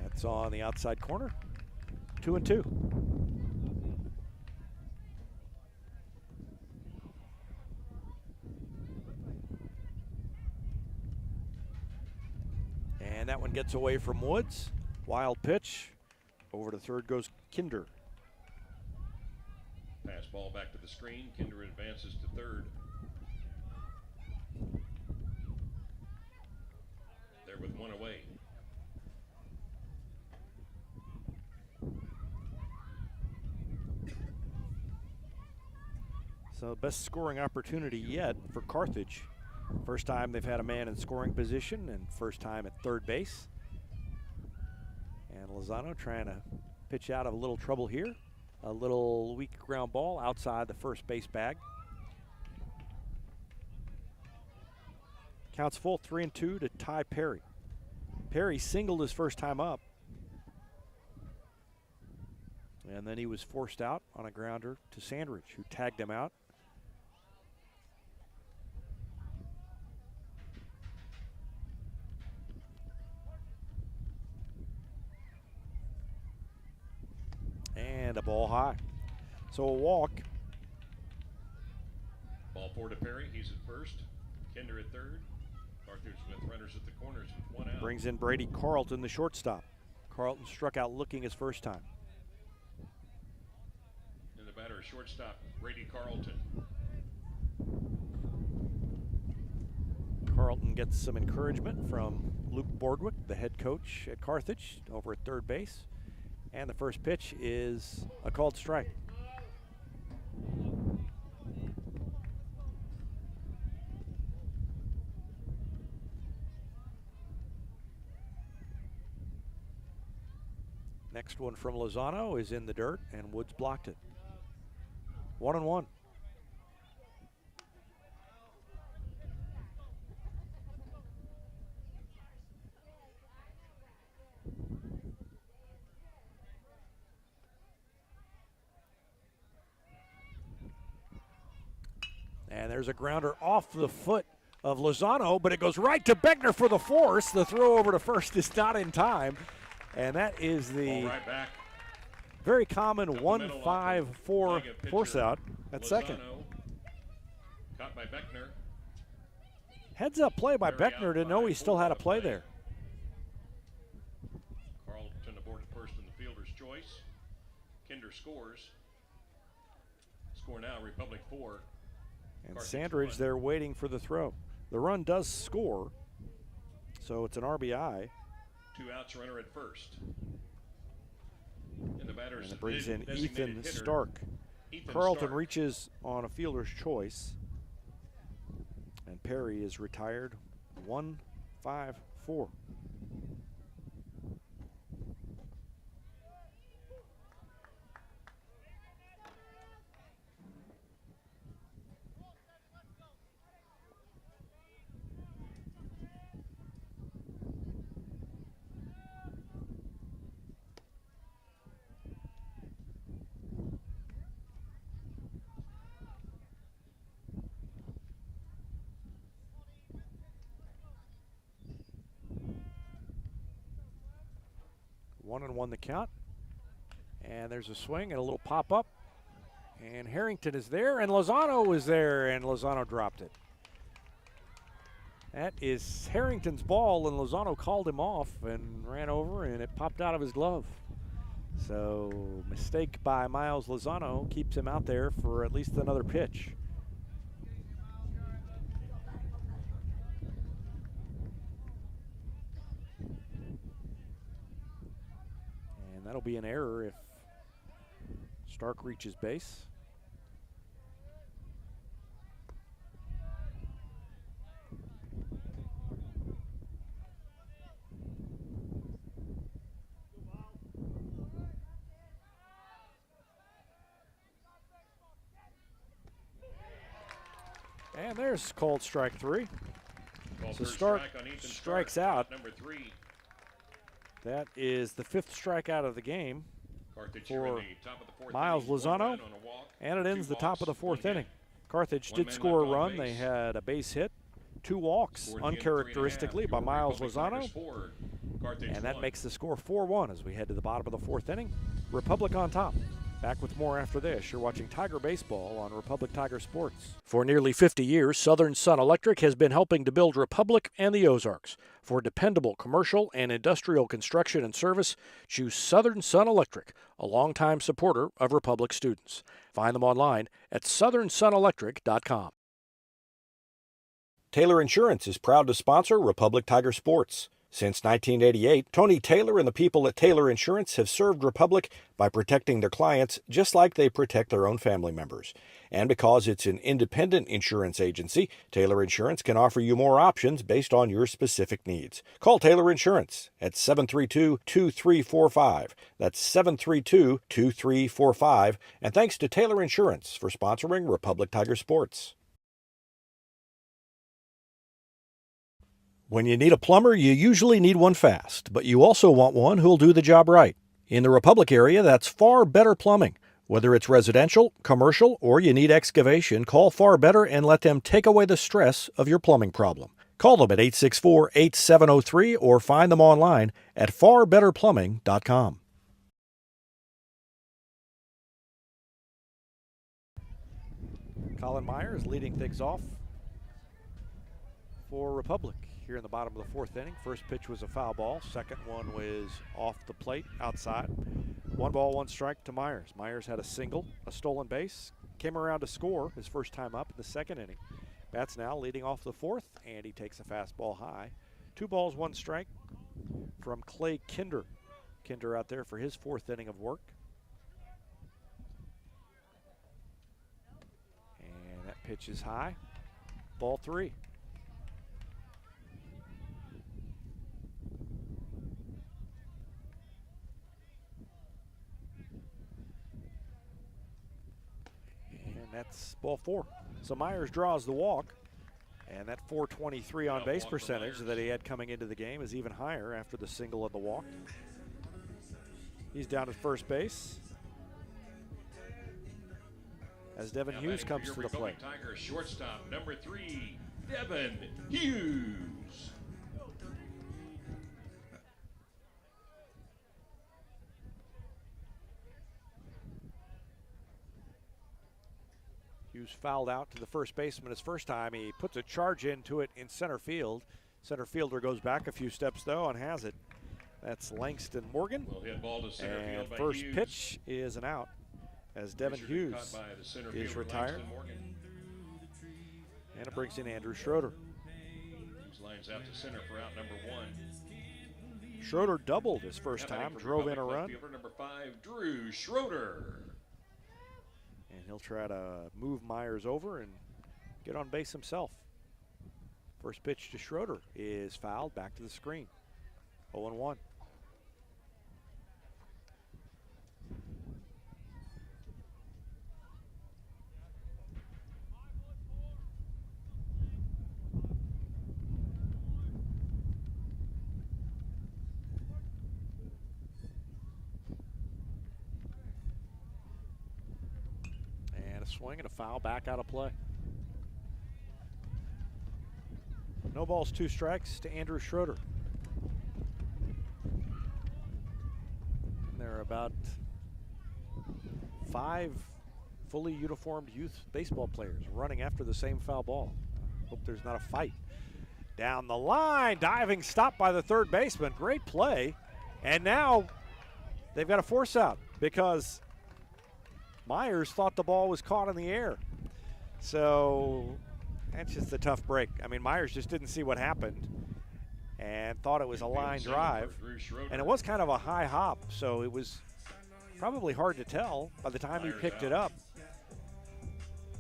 S1: That's on the outside corner, 2-2. And that one gets away from Woods. Wild pitch. Over to third goes Kinder.
S2: Pass ball back to the screen. Kinder advances to third. There with one away.
S1: So best scoring opportunity yet for Carthage. First time they've had a man in scoring position, and first time at third base. And Lozano trying to pitch out of a little trouble here. A little weak ground ball outside the first base bag. Counts full 3-2 to Ty Perry. Perry singled his first time up. And then he was forced out on a grounder to Sandridge, who tagged him out. And a ball high. So a walk.
S2: Ball four to Perry. He's at first. Kinder at third. Carthage with runners at the corners with one out.
S1: Brings in Brady Carlton, the shortstop. Carlton struck out looking his first time.
S2: And the batter, shortstop, Brady Carlton.
S1: Carlton gets some encouragement from Luke Bordwick, the head coach at Carthage, over at third base. And the first pitch is a called strike. Next one from Lozano is in the dirt, and Woods blocked it. 1-1. And there's a grounder off the foot of Lozano, but it goes right to Beckner for the force. The throw over to first is not in time. And that is the very common 1-5-4 force out at second.
S2: Caught by Beckner.
S1: Heads up play by Beckner to know he still had a play there.
S2: Carlton aboard at first in the fielder's choice. Kinder scores. Score now, Republic 4.
S1: And
S2: Carthage
S1: Sandridge
S2: 1.
S1: there waiting for the throw. The run does score, so it's an RBI.
S2: 2 outs, runner at first. And the batter's
S1: And it brings in
S2: designated
S1: Ethan
S2: hitter,
S1: Stark.
S2: Ethan
S1: Carlton
S2: Stark.
S1: reaches on a fielder's choice. And Perry is retired 1-5-4. One and one the count. And there's a swing and a little pop up. And Harrington is there, and Lozano is there, and Lozano dropped it. That is Harrington's ball, and Lozano called him off and ran over, and it popped out of his glove. So, mistake by Miles Lozano keeps him out there for at least another pitch. And that'll be an error if Stark reaches base. And there's called strike 3.
S2: Called
S1: So
S2: first
S1: Stark
S2: strike on Ethan
S1: strikes
S2: Stark,
S1: out.
S2: Number 3.
S1: That is the 5th strikeout of the game
S2: Carthage
S1: for
S2: here in the top of the 4th
S1: Miles
S2: inning. One
S1: Lozano,
S2: run on a walk,
S1: and it
S2: 2
S1: ends the top of the
S2: walks,
S1: 4th
S2: 1
S1: inning.
S2: hit.
S1: Carthage
S2: One
S1: did
S2: man
S1: score a
S2: left on
S1: run. They
S2: base.
S1: had a base hit, 2 walks,
S2: Scored in 3.5.
S1: uncharacteristically by
S2: Your
S1: Miles
S2: Republic Tigers
S1: Lozano,
S2: 4, Carthage
S1: and that
S2: 1.
S1: makes the score 4-1 as we head to the bottom of the 4th inning. Republic on top. Back with more after this. You're watching Tiger Baseball on Republic Tiger Sports. For nearly 50 years, Southern Sun Electric has been helping to build Republic and the Ozarks. For dependable commercial and industrial construction and service, choose Southern Sun Electric, a longtime supporter of Republic students. Find them online at southernsunelectric.com. Taylor Insurance is proud to sponsor Republic Tiger Sports. Since 1988, Tony Taylor and the people at Taylor Insurance have served Republic by protecting their clients just like they protect their own family members. And because it's an independent insurance agency, Taylor Insurance can offer you more options based on your specific needs. Call Taylor Insurance at 732-2345. That's 732-2345. And thanks to Taylor Insurance for sponsoring Republic Tiger Sports. When you need a plumber, you usually need one fast, but you also want one who'll do the job right. In the Republic area, that's Far Better Plumbing. Whether it's residential, commercial, or you need excavation, call Far Better and let them take away the stress of your plumbing problem. Call them at 864-8703 or find them online at farbetterplumbing.com. Colin Myers leading things off for Republic here in the bottom of the 4th inning. First pitch was a foul ball. Second one was off the plate outside. 1 ball, 1 strike to Myers. Myers had a single, a stolen base, came around to score his first time up in the 2nd inning. Bats now leading off the 4th, and he takes a fastball high. 2 balls, 1 strike from Clay Kinder. Kinder out there for his 4th inning of work. And that pitch is high. Ball 3. That's ball 4. So Myers draws the walk, and that 423 on base percentage that he had coming into the game is even higher after the single and the walk. He's down at first base as Devin Hughes comes to the plate.
S2: Tiger shortstop number 3, Devin Hughes.
S1: Hughes fouled out to the first baseman his first time. He puts a charge into it in center field. Center fielder goes back a few steps though and has it. That's Langston Morgan.
S2: Will hit ball to center
S1: And
S2: field by
S1: first
S2: Hughes.
S1: pitch is an out as Devin
S2: Pitcher been
S1: Hughes
S2: caught by the center
S1: is
S2: fielder,
S1: retired.
S2: Langston Morgan.
S1: And it brings in Andrew Schroeder.
S2: Hughes lines out to center for out number 1.
S1: Schroeder doubled his first
S2: Now batting
S1: time,
S2: for
S1: drove in a
S2: Republic
S1: run.
S2: left fielder number 5, Drew Schroeder.
S1: And he'll try to move Myers over and get on base himself. First pitch to Schroeder is fouled, back to the screen. 0-1. And a swing and a foul, back out of play. No balls, 2 strikes to Andrew Schroeder. There are about 5 fully uniformed youth baseball players running after the same foul ball. Hope there's not a fight. Down the line, diving stop by the third baseman. Great play. And now they've got a force out because Myers thought the ball was caught in the air. So that's just a tough break. I mean, Myers just didn't see what happened and thought it was a line drive. And it was kind of a high hop, so it was probably hard to tell by the time he picked it up.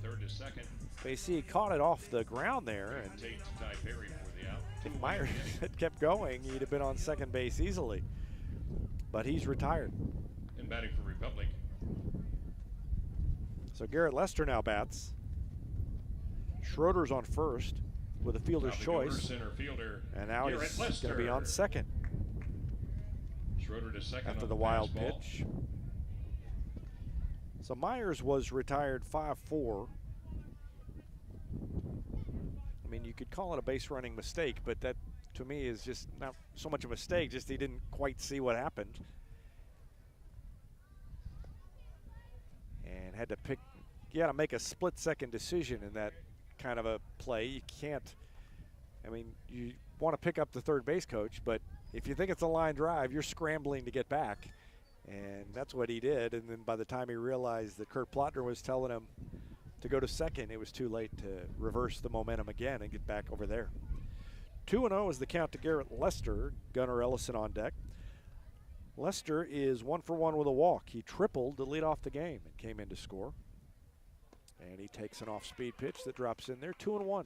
S2: Third to second.
S1: But you see, he caught it off the ground there, and
S2: Tate to Ty Perry for the out.
S1: if Myers had kept going, he'd have been on second base easily. But he's retired.
S2: And batting for Republic.
S1: So Garrett Lester now bats. Schroeder's on first with a fielder's choice.
S2: Center fielder,
S1: And now
S2: Garrett
S1: he's going to be
S2: Lester.
S1: on second
S2: Schroeder to second
S1: after
S2: on
S1: the wild
S2: fastball.
S1: pitch. So Myers was retired 5-4. I mean, you could call it a base running mistake, but that to me is just not so much a mistake, just he didn't quite see what happened. And had to pick, you got to make a split-second decision in that kind of a play. You can't, I mean, you want to pick up the third base coach, but if you think it's a line drive, you're scrambling to get back. And that's what he did. And then by the time he realized that Kurt Plotner was telling him to go to second, it was too late to reverse the momentum again and get back over there. 2-0 is the count to Garrett Lester. Gunnar Ellison on deck. Lester is 1 for 1 with a walk. He tripled to lead off the game and came in to score. And he takes an off-speed pitch that drops in there. 2-1.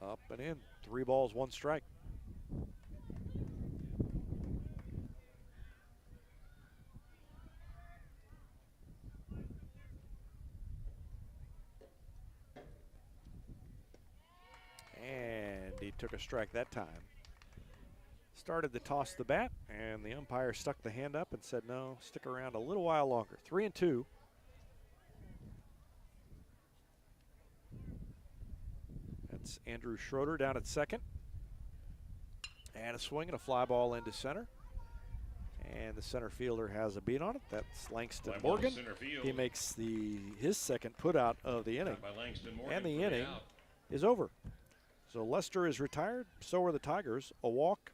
S1: Up and in. 3 balls, 1 strike. And he took a strike that time. Started to toss the bat, and the umpire stuck the hand up and said, no, stick around a little while longer. 3-2. That's Andrew Schroeder down at second. And a swing and a fly ball into center. And the center fielder has a beat on it. That's Langston
S2: Fly ball to
S1: Morgan.
S2: center field.
S1: He makes his second put out of the inning.
S2: By Langston Morgan
S1: And the
S2: for
S1: inning
S2: out.
S1: is over. So Lester is retired. So are the Tigers. A walk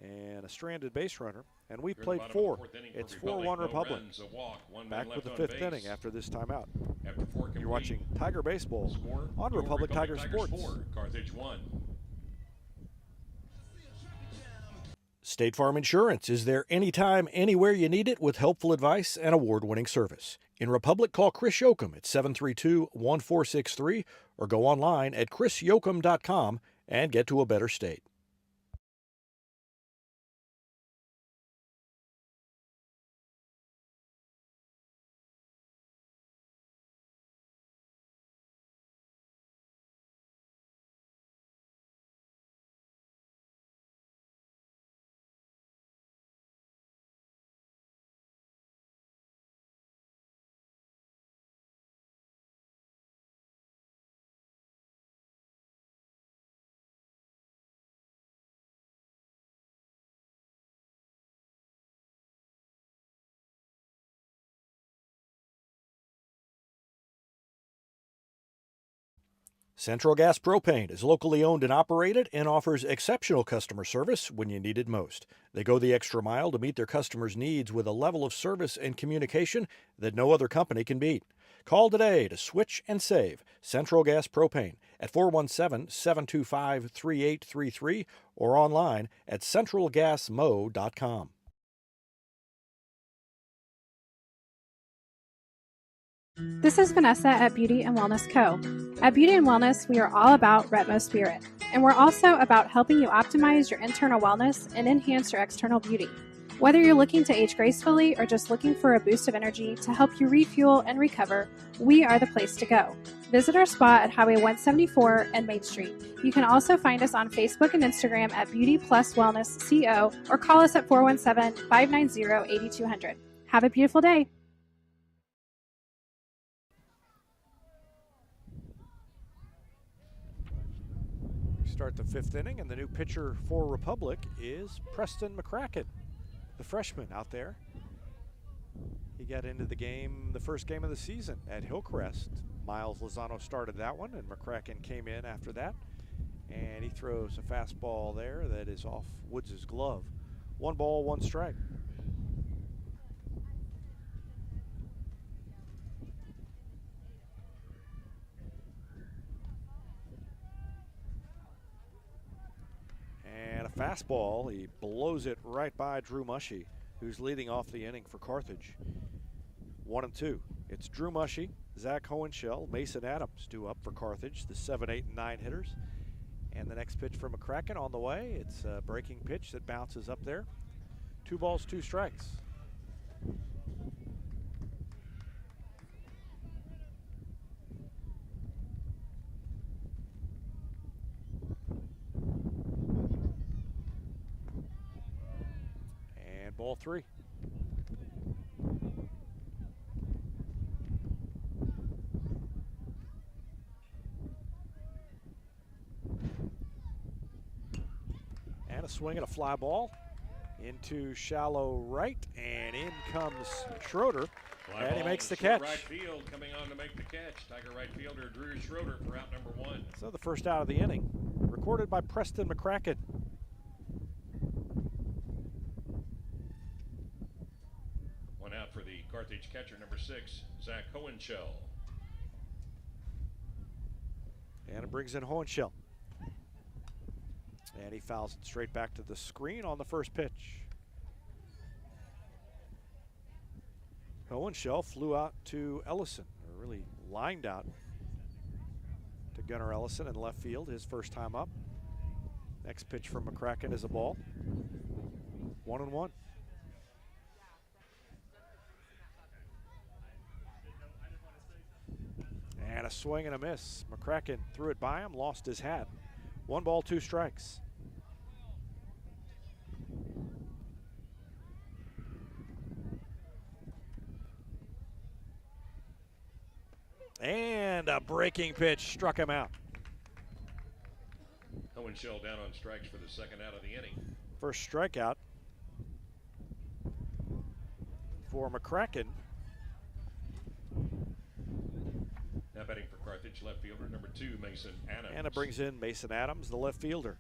S1: and a stranded base runner. And we've
S2: Here in the
S1: played
S2: bottom of the
S1: 4.
S2: fourth inning for
S1: It's 4-1
S2: No
S1: Republic.
S2: runs, a walk, 1 man
S1: Back
S2: left
S1: with the
S2: on
S1: 5th
S2: base.
S1: inning after this timeout.
S2: After 4 complete.
S1: You're watching Tiger Baseball
S2: Score,
S1: on
S2: your
S1: Republic Tiger
S2: Tigers
S1: Sports.
S2: 4, Carthage 1.
S1: State Farm Insurance is there anytime, anywhere you need it with helpful advice and award-winning service. In Republic, call Chris Yoakum at 732-1463 or go online at chrisyoakum.com and get to a better state. Central Gas Propane is locally owned and operated and offers exceptional customer service when you need it most. They go the extra mile to meet their customers' needs with a level of service and communication that no other company can beat. Call today to switch and save Central Gas Propane at 417-725-3833 or online at centralgasmo.com.
S7: This is Vanessa at Beauty and Wellness Co. At Beauty and Wellness, we are all about Retmo Spirit, and we're also about helping you optimize your internal wellness and enhance your external beauty. Whether you're looking to age gracefully or just looking for a boost of energy to help you refuel and recover, we are the place to go. Visit our spot at Highway 174 and Main Street. You can also find us on Facebook and Instagram at Beauty Plus Wellness CO or call us at 417-590-8200. Have a beautiful day.
S1: Start the fifth inning, and the new pitcher for Republic is Preston McCracken, the freshman out there. He got into the game, the first game of the season at Hillcrest. Miles Lozano started that one, and McCracken came in after that. And he throws a fastball there that is off Woods' glove. 1 ball, 1 strike. And a fastball, he blows it right by Drew Mushy, who's leading off the inning for Carthage. 1-2. It's Drew Mushy, Zach Hohenschel, Mason Adams due up for Carthage, the 7, 8, and 9 hitters. And the next pitch for McCracken on the way. It's a breaking pitch that bounces up there. 2 balls, 2 strikes. And ball 3. And a swing and a fly ball into shallow right, and in comes Schroeder, and he makes the catch.
S2: Right field coming on to make the catch. Tiger right fielder Drew Schroeder for out number 1.
S1: So the first out of the inning, recorded by Preston McCracken.
S2: One out for the Carthage catcher, number 6, Zach Hohenschel.
S1: And it brings in Hohenschel. And he fouls it straight back to the screen on the first pitch. Hohenschel flew out to Ellison, or really lined out to Gunnar Ellison in left field, his first time up. Next pitch from McCracken is a ball. 1-1. And a swing and a miss. McCracken threw it by him, lost his hat. 1 ball, 2 strikes. And a breaking pitch struck him out.
S2: Hohenschel down on strikes for the second out of the inning.
S1: First strikeout for McCracken.
S2: Now batting for Carthage, left fielder number 2, Mason Adams.
S1: And it brings in Mason Adams, the left fielder.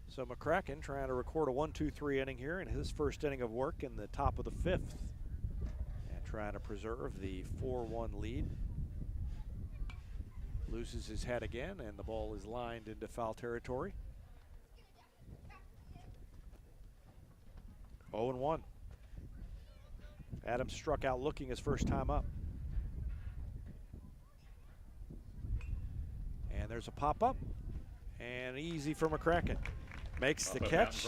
S1: So McCracken trying to record a 1-2-3 inning here in his first inning of work in the top of the 5th. And trying to preserve the 4-1 lead. Loses his hat again, and the ball is lined into foul territory. 0-1. Adams struck out looking his first time up. And there's a pop-up, and easy for McCracken. Makes the catch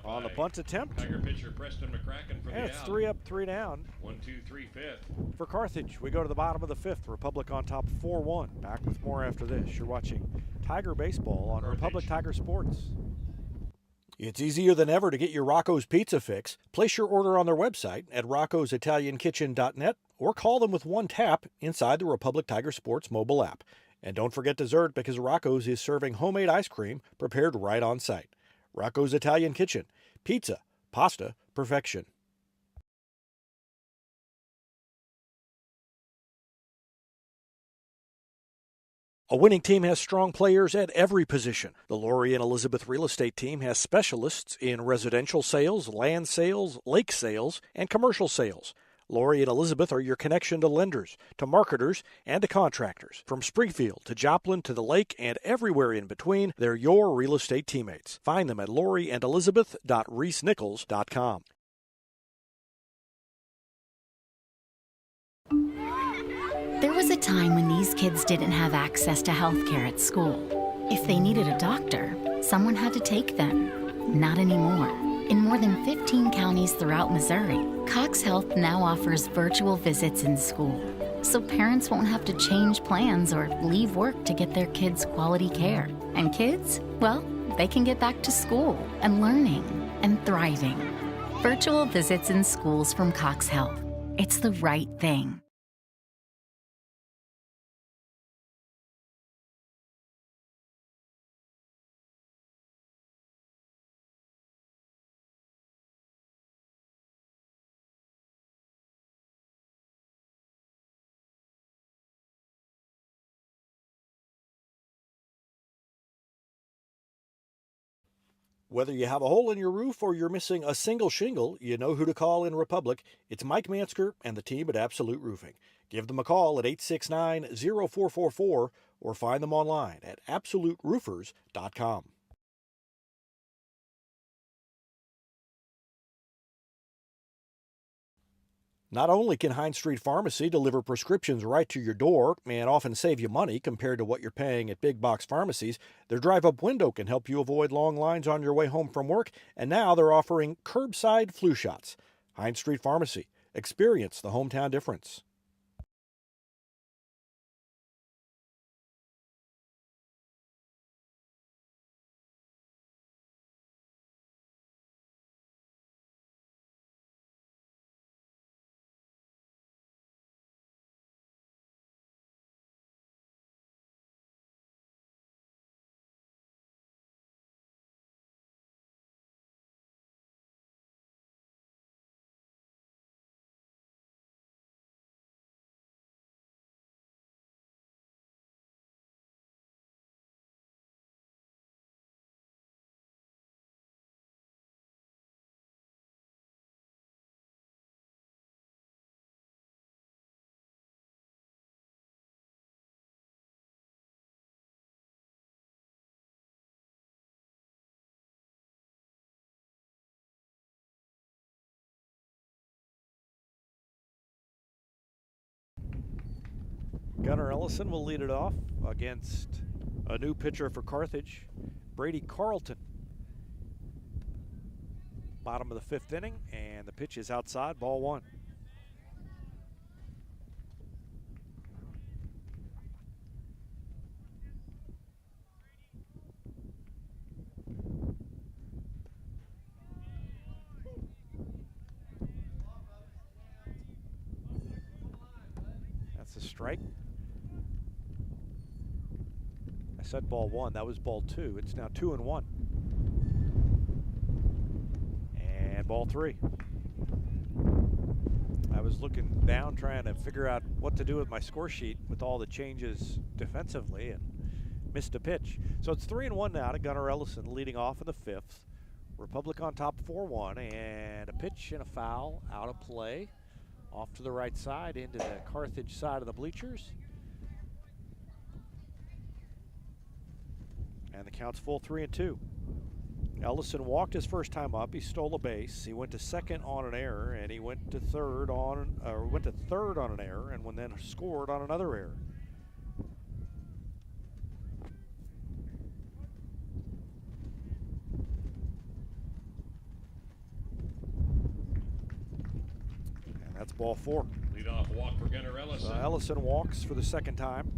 S1: on the bunt attempt.
S2: Tiger pitcher Preston McCracken for the
S1: and it's
S2: out.
S1: 3 up, 3 down.
S2: 1-2-3 fifth.
S1: For Carthage, we go to the bottom of the 5th. Republic on top 4-1. Back with more after this. You're watching Tiger Baseball on
S2: Carthage.
S1: Republic Tiger Sports. It's easier than ever to get your Rocco's Pizza fix. Place your order on their website at roccositaliankitchen.net or call them with one tap inside the Republic Tiger Sports mobile app. And don't forget dessert, because Rocco's is serving homemade ice cream prepared right on site. Rocco's Italian Kitchen. Pizza, pasta, perfection. A winning team has strong players at every position. The Lori and Elizabeth Real Estate Team has specialists in residential sales, land sales, lake sales, and commercial sales. Lori and Elizabeth are your connection to lenders, to marketers, and to contractors. From Springfield to Joplin to the lake and everywhere in between, they're your real estate teammates. Find them at loriandelizabeth.reesnichols.com.
S8: There was a time when these kids didn't have access to health care at school. If they needed a doctor, someone had to take them. Not anymore. In more than 15 counties throughout Missouri, Cox Health now offers virtual visits in school, so parents won't have to change plans or leave work to get their kids quality care. And kids, well, they can get back to school and learning and thriving. Virtual visits in schools from Cox Health. It's the right thing.
S1: Whether you have a hole in your roof or you're missing a single shingle, you know who to call in Republic. It's Mike Mansker and the team at Absolute Roofing. Give them a call at 869-0444 or find them online at absoluteroofers.com. Not only can Hines Street Pharmacy deliver prescriptions right to your door and often save you money compared to what you're paying at big box pharmacies, their drive-up window can help you avoid long lines on your way home from work, and now they're offering curbside flu shots. Hines Street Pharmacy. Experience the hometown difference. Gunnar Ellison will lead it off against a new pitcher for Carthage, Brady Carlton. Bottom of the fifth inning, and the pitch is outside, ball one. That's a strike. I said ball one, that was ball two. It's now 2-1. And ball three. I was looking down trying to figure out what to do with my score sheet with all the changes defensively and missed a pitch. So it's 3-1 now to Gunnar Ellison leading off in the fifth. Republic on top 4-1, and a pitch and a foul out of play. Off to the right side into the Carthage side of the bleachers. And the count's full 3-2. Ellison walked his first time up. He stole a base. He went to second on an error, and he went to third on an error, and then scored on another error. And that's ball four.
S2: Leadoff walk for Gunnar Ellison.
S1: So Ellison walks for the second time.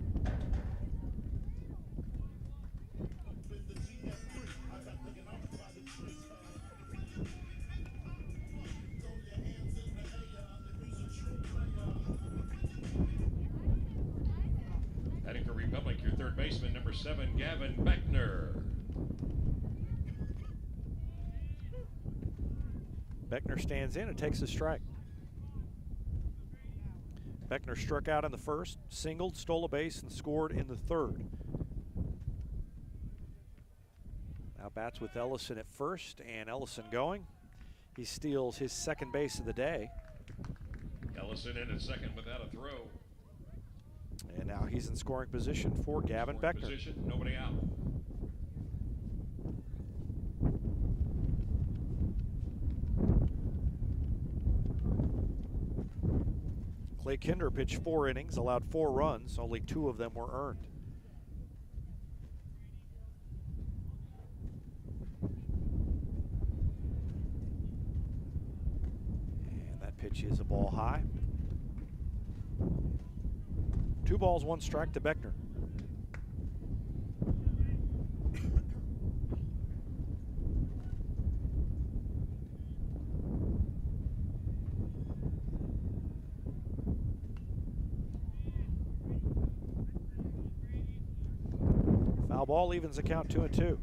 S2: Heading for Republic, your third baseman, number 7, Gavin Beckner.
S1: Beckner stands in and takes a strike. Beckner struck out in the first, singled, stole a base, and scored in the third. Now bats with Ellison at first, and Ellison going. He steals his second base of the day.
S2: Ellison in at second without a throw.
S1: And now he's in scoring position for Gavin
S2: Scoring
S1: Beckner.
S2: Position, nobody out.
S1: Clay Kinder pitched 4 innings, allowed 4 runs. Only 2 of them were earned. And that pitch is a ball high. 2 balls, 1 strike to Beckner. Foul ball evens the count 2-2.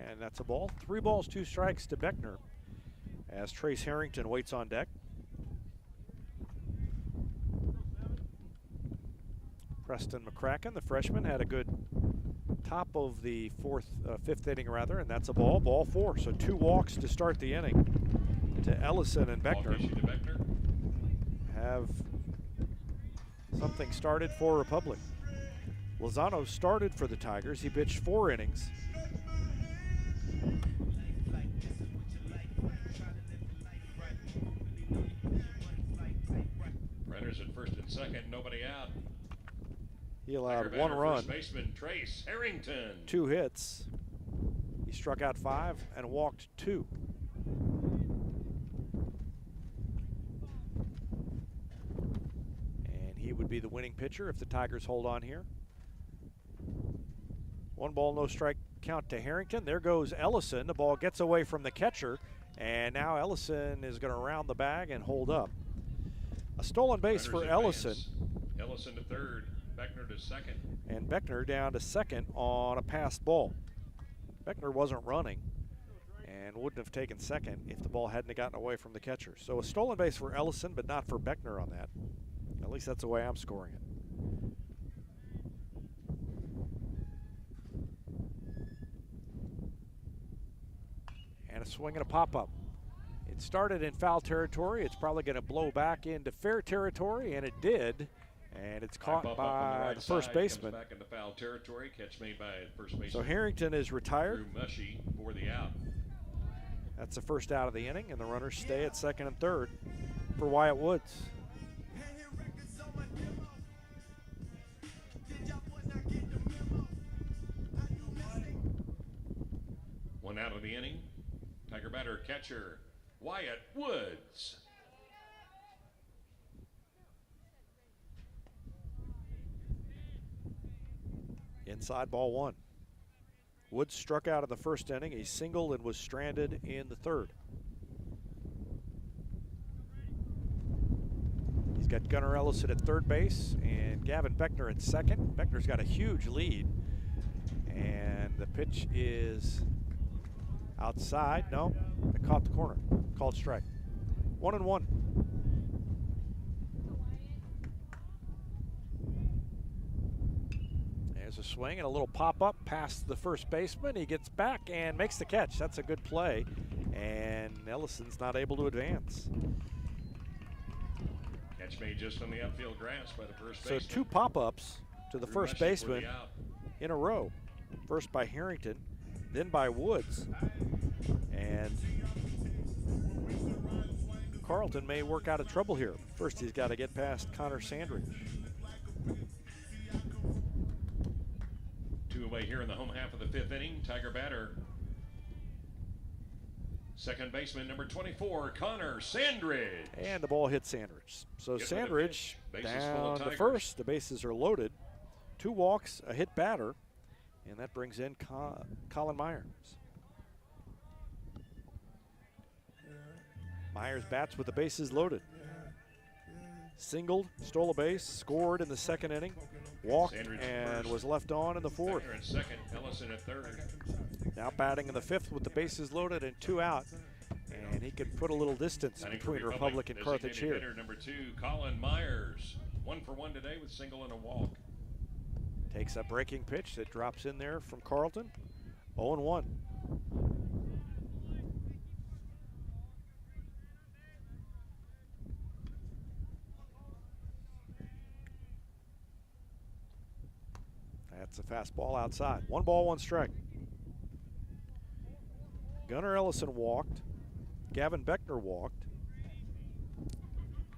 S1: And that's a ball. 3 balls, 2 strikes to Beckner as Trace Harrington waits on deck. Preston McCracken, the freshman, had a good top of the fifth inning rather, and that's a ball. Ball 4. So 2 walks to start the inning to Ellison and Beckner. Have something started for Republic. Lozano started for the Tigers. He pitched 4 innings.
S2: Runners at first and second, nobody out.
S1: He allowed
S2: Tiger
S1: 1
S2: batter,
S1: run,
S2: First baseman Trace Harrington.
S1: 2 hits. He struck out 5 and walked 2. And he would be the winning pitcher if the Tigers hold on here. 1 ball, no strike count to Harrington. There goes Ellison. The ball gets away from the catcher, and now Ellison is going to round the bag and hold up. A stolen base
S2: Runners
S1: for
S2: advance.
S1: Ellison.
S2: Ellison to third, Beckner to second.
S1: And Beckner down to second on a passed ball. Beckner wasn't running and wouldn't have taken second if the ball hadn't gotten away from the catcher. So a stolen base for Ellison, but not for Beckner on that. At least that's the way I'm scoring it. And a swing and a pop-up. It started in foul territory. It's probably going to blow back into fair territory, and it did. And it's caught by the first baseman.
S2: Comes back into foul territory. Catch made by first baseman.
S1: So Harrington is retired.
S2: Drew Mushy for the out.
S1: That's the first out of the inning, and the runners stay at second and third for Wyatt Woods.
S2: One out of the inning. Tiger batter catcher Wyatt Woods.
S1: Inside ball 1. Woods struck out in the first inning. He singled and was stranded in the third. He's got Gunnar Ellison at third base and Gavin Beckner at second. Beckner's got a huge lead. And the pitch is outside. No, it caught the corner. Called strike. 1-1. There's a swing and a little pop-up past the first baseman. He gets back and makes the catch. That's a good play. And Ellison's not able to advance.
S2: Catch made just on the outfield grass by the first baseman.
S1: So 2 pop-ups to the
S2: Drew
S1: first
S2: Mushy for
S1: baseman
S2: the out.
S1: in a row. First by Harrington, then by Woods. And Carlton may work out of trouble here. First, he's got to get past Connor Sandridge.
S2: 2 away here in the home half of the 5th inning. Tiger batter. Second baseman, number 24, Connor Sandridge.
S1: And the ball hits Sandridge. So
S2: Gets rid of
S1: Sandridge
S2: it. Bases full
S1: down
S2: of
S1: to
S2: Tigers.
S1: first. The bases are loaded. 2 walks, a hit batter, and that brings in Colin Myers. Myers bats with the bases loaded. Singled, stole a base, scored in the second inning, walked,
S2: Sandridge
S1: and
S2: first.
S1: was left on in the fourth.
S2: Beckner at second, Ellison at third.
S1: Now batting in the fifth with the bases loaded and 2 out. And he can put a little distance
S2: Batting for
S1: between Republic and Carthage
S2: designated
S1: here.
S2: hitter number 2, Colin Myers. 1 for 1 today with single and a walk.
S1: Takes a breaking pitch that drops in there from Carlton. 0-1. That's a fastball outside. 1 ball, 1 strike. Gunnar Ellison walked. Gavin Beckner walked.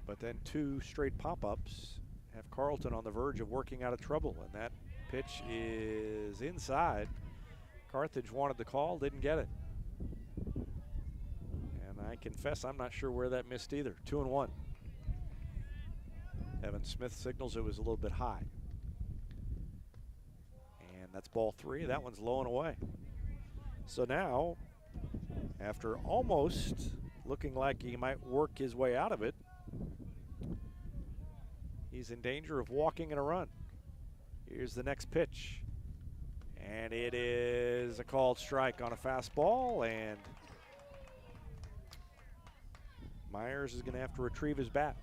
S1: But then 2 straight pop-ups have Carlton on the verge of working out of trouble. And that pitch is inside. Carthage wanted the call, didn't get it. And I confess I'm not sure where that missed either. 2-1. Evan Smith signals it was a little bit high. And that's ball 3. That one's low and away. So now, after almost looking like he might work his way out of it, he's in danger of walking in a run. Here's the next pitch. And it is a called strike on a fastball, and Myers is going to have to retrieve his bat.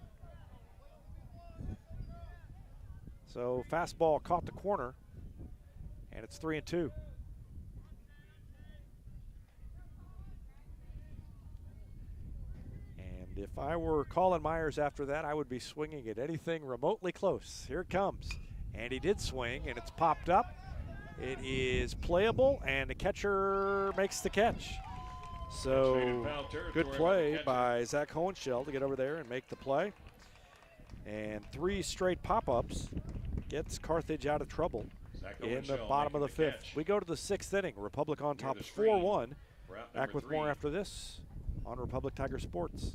S1: So fastball caught the corner, and it's 3-2. And if I were Colin Myers after that, I would be swinging at anything remotely close. Here it comes. And he did swing, and it's popped up. It is playable, and the catcher makes the catch. So good play by Zach Hohenschel to get over there and make the play. And 3 straight pop-ups gets Carthage out of trouble in the bottom of the 5th. We go to the 6th inning. Republic on top 4-1. Back with more after this on Republic Tiger Sports.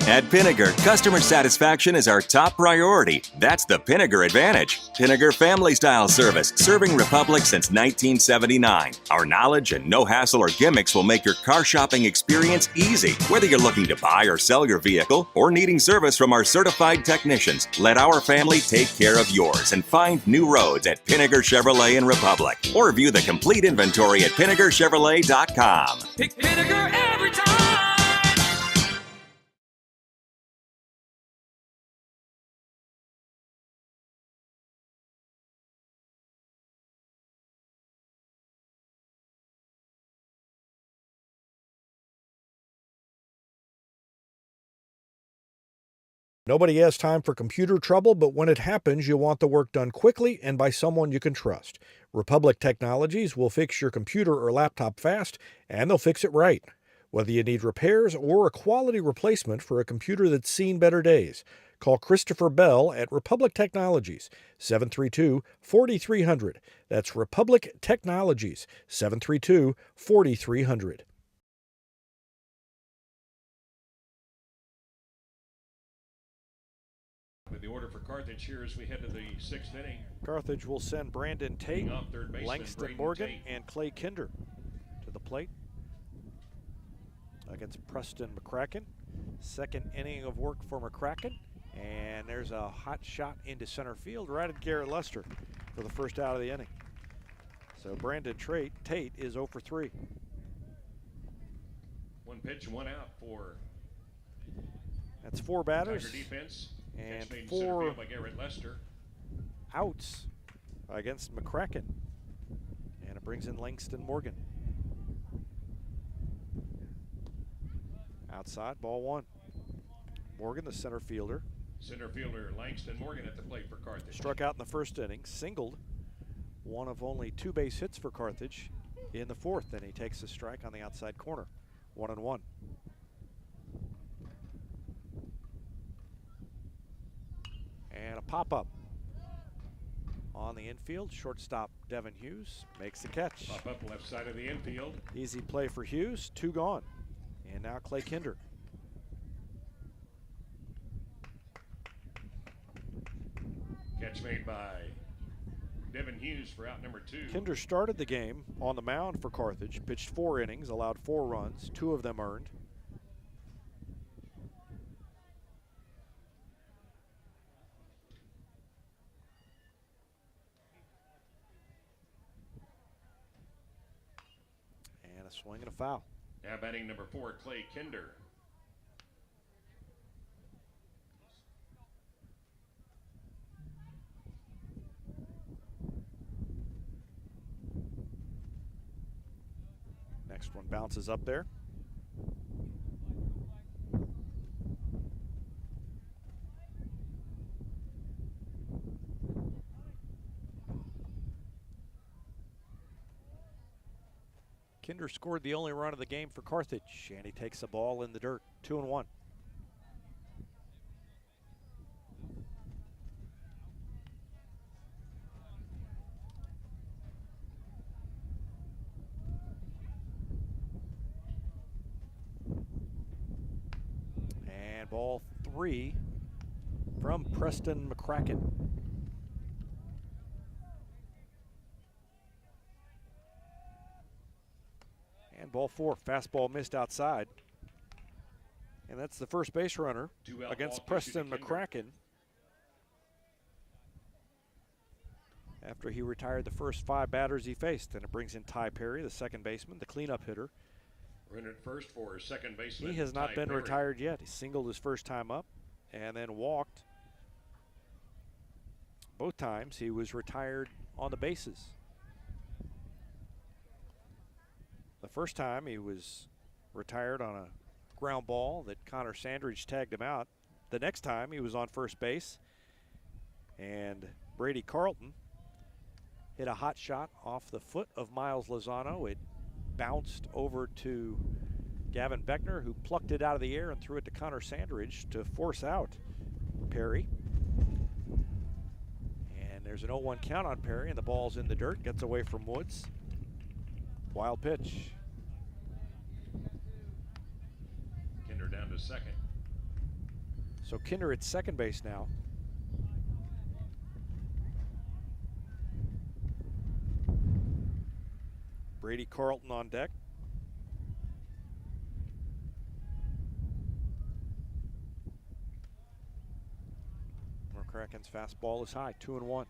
S3: At Pinnaker, customer satisfaction is our top priority. That's the Pinnaker Advantage. Pinnaker Family Style Service, serving Republic since 1979. Our knowledge and no hassle or gimmicks will make your car shopping experience easy. Whether you're looking to buy or sell your vehicle or needing service from our certified technicians, let our family take care of yours and find new roads at Pinnaker Chevrolet in Republic. Or view the complete inventory at PinnakerChevrolet.com.
S4: Pick Pinnaker every time.
S1: Nobody has time for computer trouble, but when it happens, you want the work done quickly and by someone you can trust. Republic Technologies will fix your computer or laptop fast, and they'll fix it right. Whether you need repairs or a quality replacement for a computer that's seen better days, call Christopher Bell at Republic Technologies, 732-4300. That's Republic Technologies, 732-4300.
S2: With the order for Carthage here as we head to the 6th inning.
S1: Carthage will send Brandon Tate,
S2: Off third baseman,
S1: Langston
S2: Braden
S1: Morgan,
S2: Tate.
S1: and Clay Kinder to the plate against Preston McCracken. Second inning of work for McCracken, and there's a hot shot into center field right at Garrett Lester for the first out of the inning. So Brandon Tate is 0 for 3.
S2: 1 pitch and 1 out for
S1: That's 4 batters
S2: Tiger defense.
S1: and
S2: Catch made in center
S1: 4
S2: field by Garrett Lester.
S1: outs against McCracken, and it brings in Langston Morgan. Outside, ball 1. Morgan, the center fielder,
S2: Center fielder Langston Morgan at the plate for Carthage.
S1: struck out in the first inning, singled, one of only 2 base hits for Carthage in the 4th. Then he takes a strike on the outside corner, 1-1. And a pop-up on the infield. Shortstop Devin Hughes makes the catch.
S2: Pop up left side of the infield.
S1: Easy play for Hughes, 2 gone. And now Clay Kinder.
S2: Catch made by Devin Hughes for out number 2.
S1: Kinder started the game on the mound for Carthage, pitched 4 innings, allowed 4 runs, 2 of them earned. And a swing and a foul.
S2: Now batting number 4, Clay Kinder.
S1: Next one bounces up there. Kinder scored the only run of the game for Carthage, and he takes the ball in the dirt, 2-1. And ball 3 from Preston McCracken. And ball 4, fastball missed outside. And that's the first base runner against Preston McCracken after he retired the first 5 batters he faced. And it brings in Ty Perry, the second baseman, the cleanup hitter.
S2: Running at first for second baseman.
S1: He has not
S2: Ty
S1: been
S2: Perry.
S1: retired yet. He singled his first time up and then walked. Both times he was retired on the bases. The first time he was retired on a ground ball that Connor Sandridge tagged him out. The next time he was on first base and Brady Carlton hit a hot shot off the foot of Miles Lozano. It bounced over to Gavin Beckner, who plucked it out of the air and threw it to Connor Sandridge to force out Perry. And there's an 0-1 count on Perry, and the ball's in the dirt, gets away from Woods. Wild pitch.
S2: Kinder down to second.
S1: So Kinder at second base now. Brady Carlton on deck. McCracken's fastball is high, 2-1.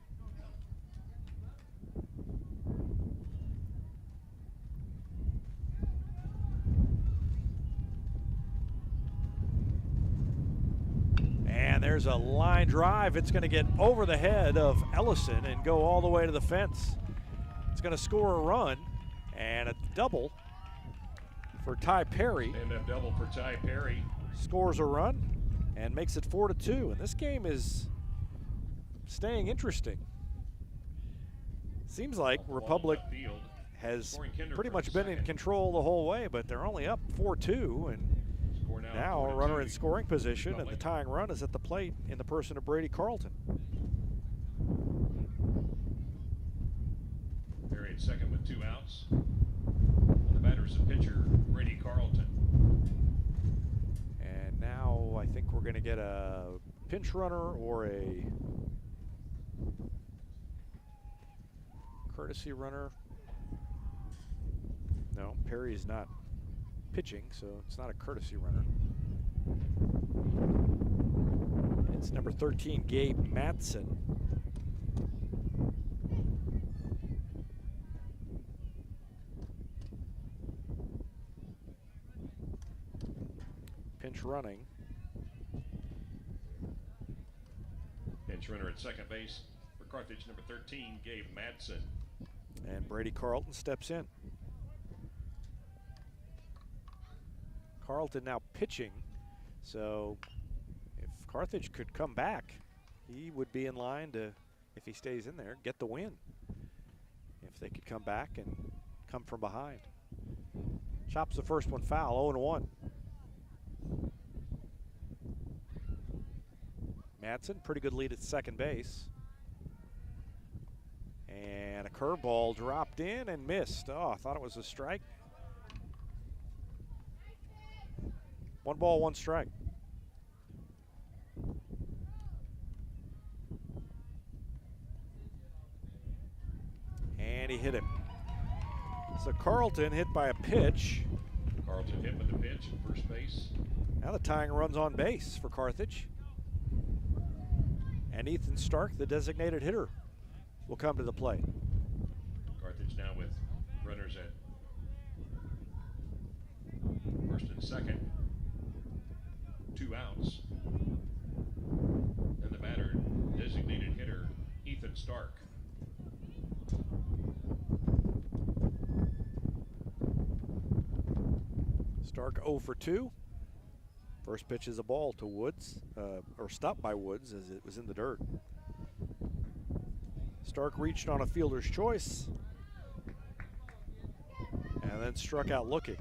S1: And there's a line drive. It's going to get over the head of Ellison and go all the way to the fence. It's going to score a run and a double for Ty Perry.
S2: And a double for Ty Perry.
S1: Scores a run and makes it 4-2. And this game is staying interesting. Seems like Republic has pretty much been in control the whole way, but they're only up 4-2. And now a runner in scoring position, and the tying run is at the plate in the person of Brady Carlton.
S2: Perry at second with 2 outs. The batter is the pitcher, Brady Carlton.
S1: And now I think we're going to get a pinch runner or a courtesy runner. No, Perry is not pitching, so it's not a courtesy runner. It's number 13, Gabe Madsen. Pinch running.
S2: Pinch runner at second base for Carthage, number 13, Gabe Madsen.
S1: And Brady Carlton steps in. Carlton now pitching, so if Carthage could come back, he would be in line to, if he stays in there, get the win. If they could come back and come from behind. Chops the first one foul, 0-1. Madsen, pretty good lead at second base. And a curveball dropped in and missed. Oh, I thought it was a strike. 1 ball, 1 strike. hit him. So Carlton hit by a pitch.
S2: Carlton hit with the pitch at first base.
S1: Now the tying run's on base for Carthage. And Ethan Stark, the designated hitter, will come to the plate.
S2: Carthage now with runners at first and second. 2 outs. And the batter, designated hitter, Ethan Stark.
S1: Stark 0 for 2. First pitch is a ball to Woods, or stopped by Woods as it was in the dirt. Stark reached on a fielder's choice and then struck out looking.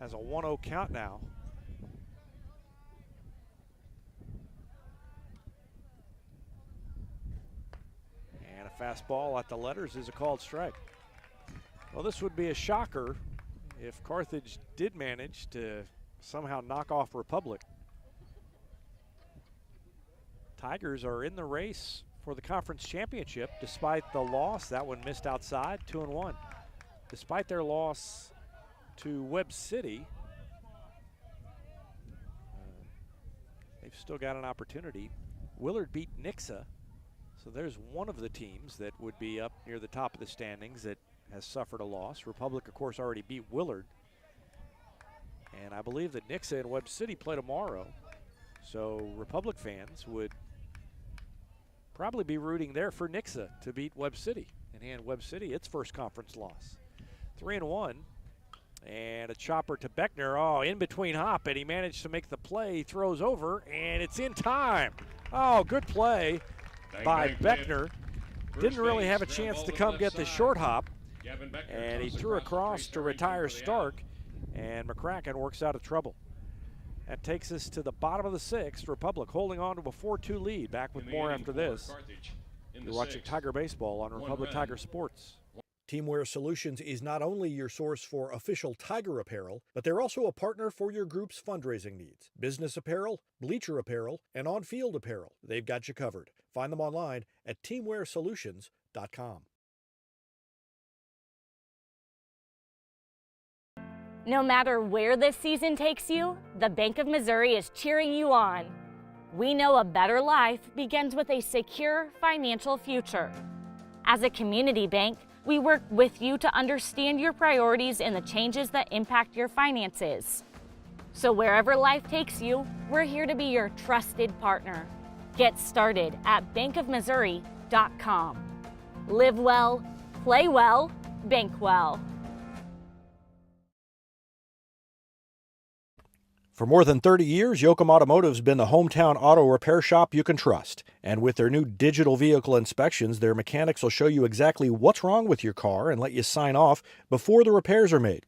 S1: Has a 1-0 count now. And a fastball at the letters is a called strike. Well, this would be a shocker if Carthage did manage to somehow knock off Republic. Tigers are in the race for the conference championship despite the loss. That one missed outside, 2-1. Despite their loss to Webb City, they've still got an opportunity. Willard beat Nixa, so there's one of the teams that would be up near the top of the standings that has suffered a loss. Republic, of course, already beat Willard. And I believe that Nixa and Webb City play tomorrow. So Republic fans would probably be rooting there for Nixa to beat Webb City and hand Webb City its first conference loss. 3-1. And a chopper to Beckner. Oh, in between hop, and he managed to make the play. He throws over, and it's in time. Oh, good play by Beckner. Didn't really have a chance to come get the short hop. And he threw across to retire Stark, and McCracken works out of trouble. That takes us to the bottom of the 6th. Republic holding on to a 4-2 lead. Back with more after this. You're watching Tiger Baseball on Republic Tiger Sports.
S9: Teamwear Solutions is not only your source for official Tiger apparel, but they're also a partner for your group's fundraising needs. Business apparel, bleacher apparel, and on-field apparel. They've got you covered. Find them online at teamwearsolutions.com.
S5: No matter where this season takes you, the Bank of Missouri is cheering you on. We know a better life begins with a secure financial future. As a community bank, we work with you to understand your priorities and the changes that impact your finances. So wherever life takes you, we're here to be your trusted partner. Get started at bankofmissouri.com. Live well, play well, bank well.
S9: For more than 30 years, Yoakum Automotive's been the hometown auto repair shop you can trust. And with their new digital vehicle inspections, their mechanics will show you exactly what's wrong with your car and let you sign off before the repairs are made.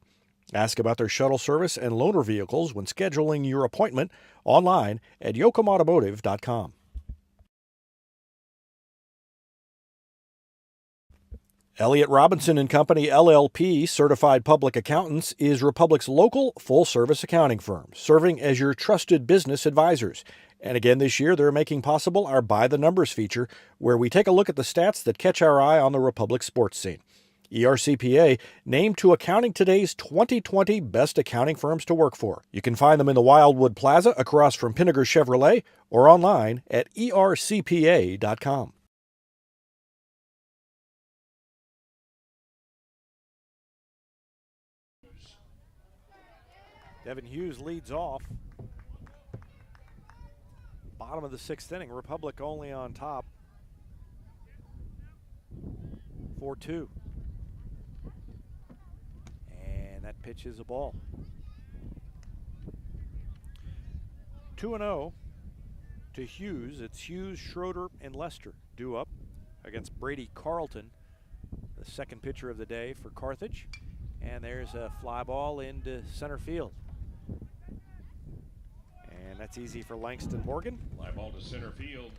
S9: Ask about their shuttle service and loaner vehicles when scheduling your appointment online at yoakumautomotive.com. Elliott Robinson and Company LLP, Certified Public Accountants, is Republic's local full-service accounting firm, serving as your trusted business advisors. And again this year, they're making possible our By the Numbers feature, where we take a look at the stats that catch our eye on the Republic sports scene. ERCPA named to Accounting Today's 2020 Best Accounting Firms to Work For. You can find them in the Wildwood Plaza across from Pinnager Chevrolet or online at ercpa.com.
S1: Devin Hughes leads off. Bottom of the 6th inning. Republic only on top. 4-2. And that pitch is a ball. 2-0 to Hughes. It's Hughes, Schroeder, and Lester due up against Brady Carlton, the second pitcher of the day for Carthage. And there's a fly ball into center field. And that's easy for Langston Morgan.
S2: Fly ball to center field.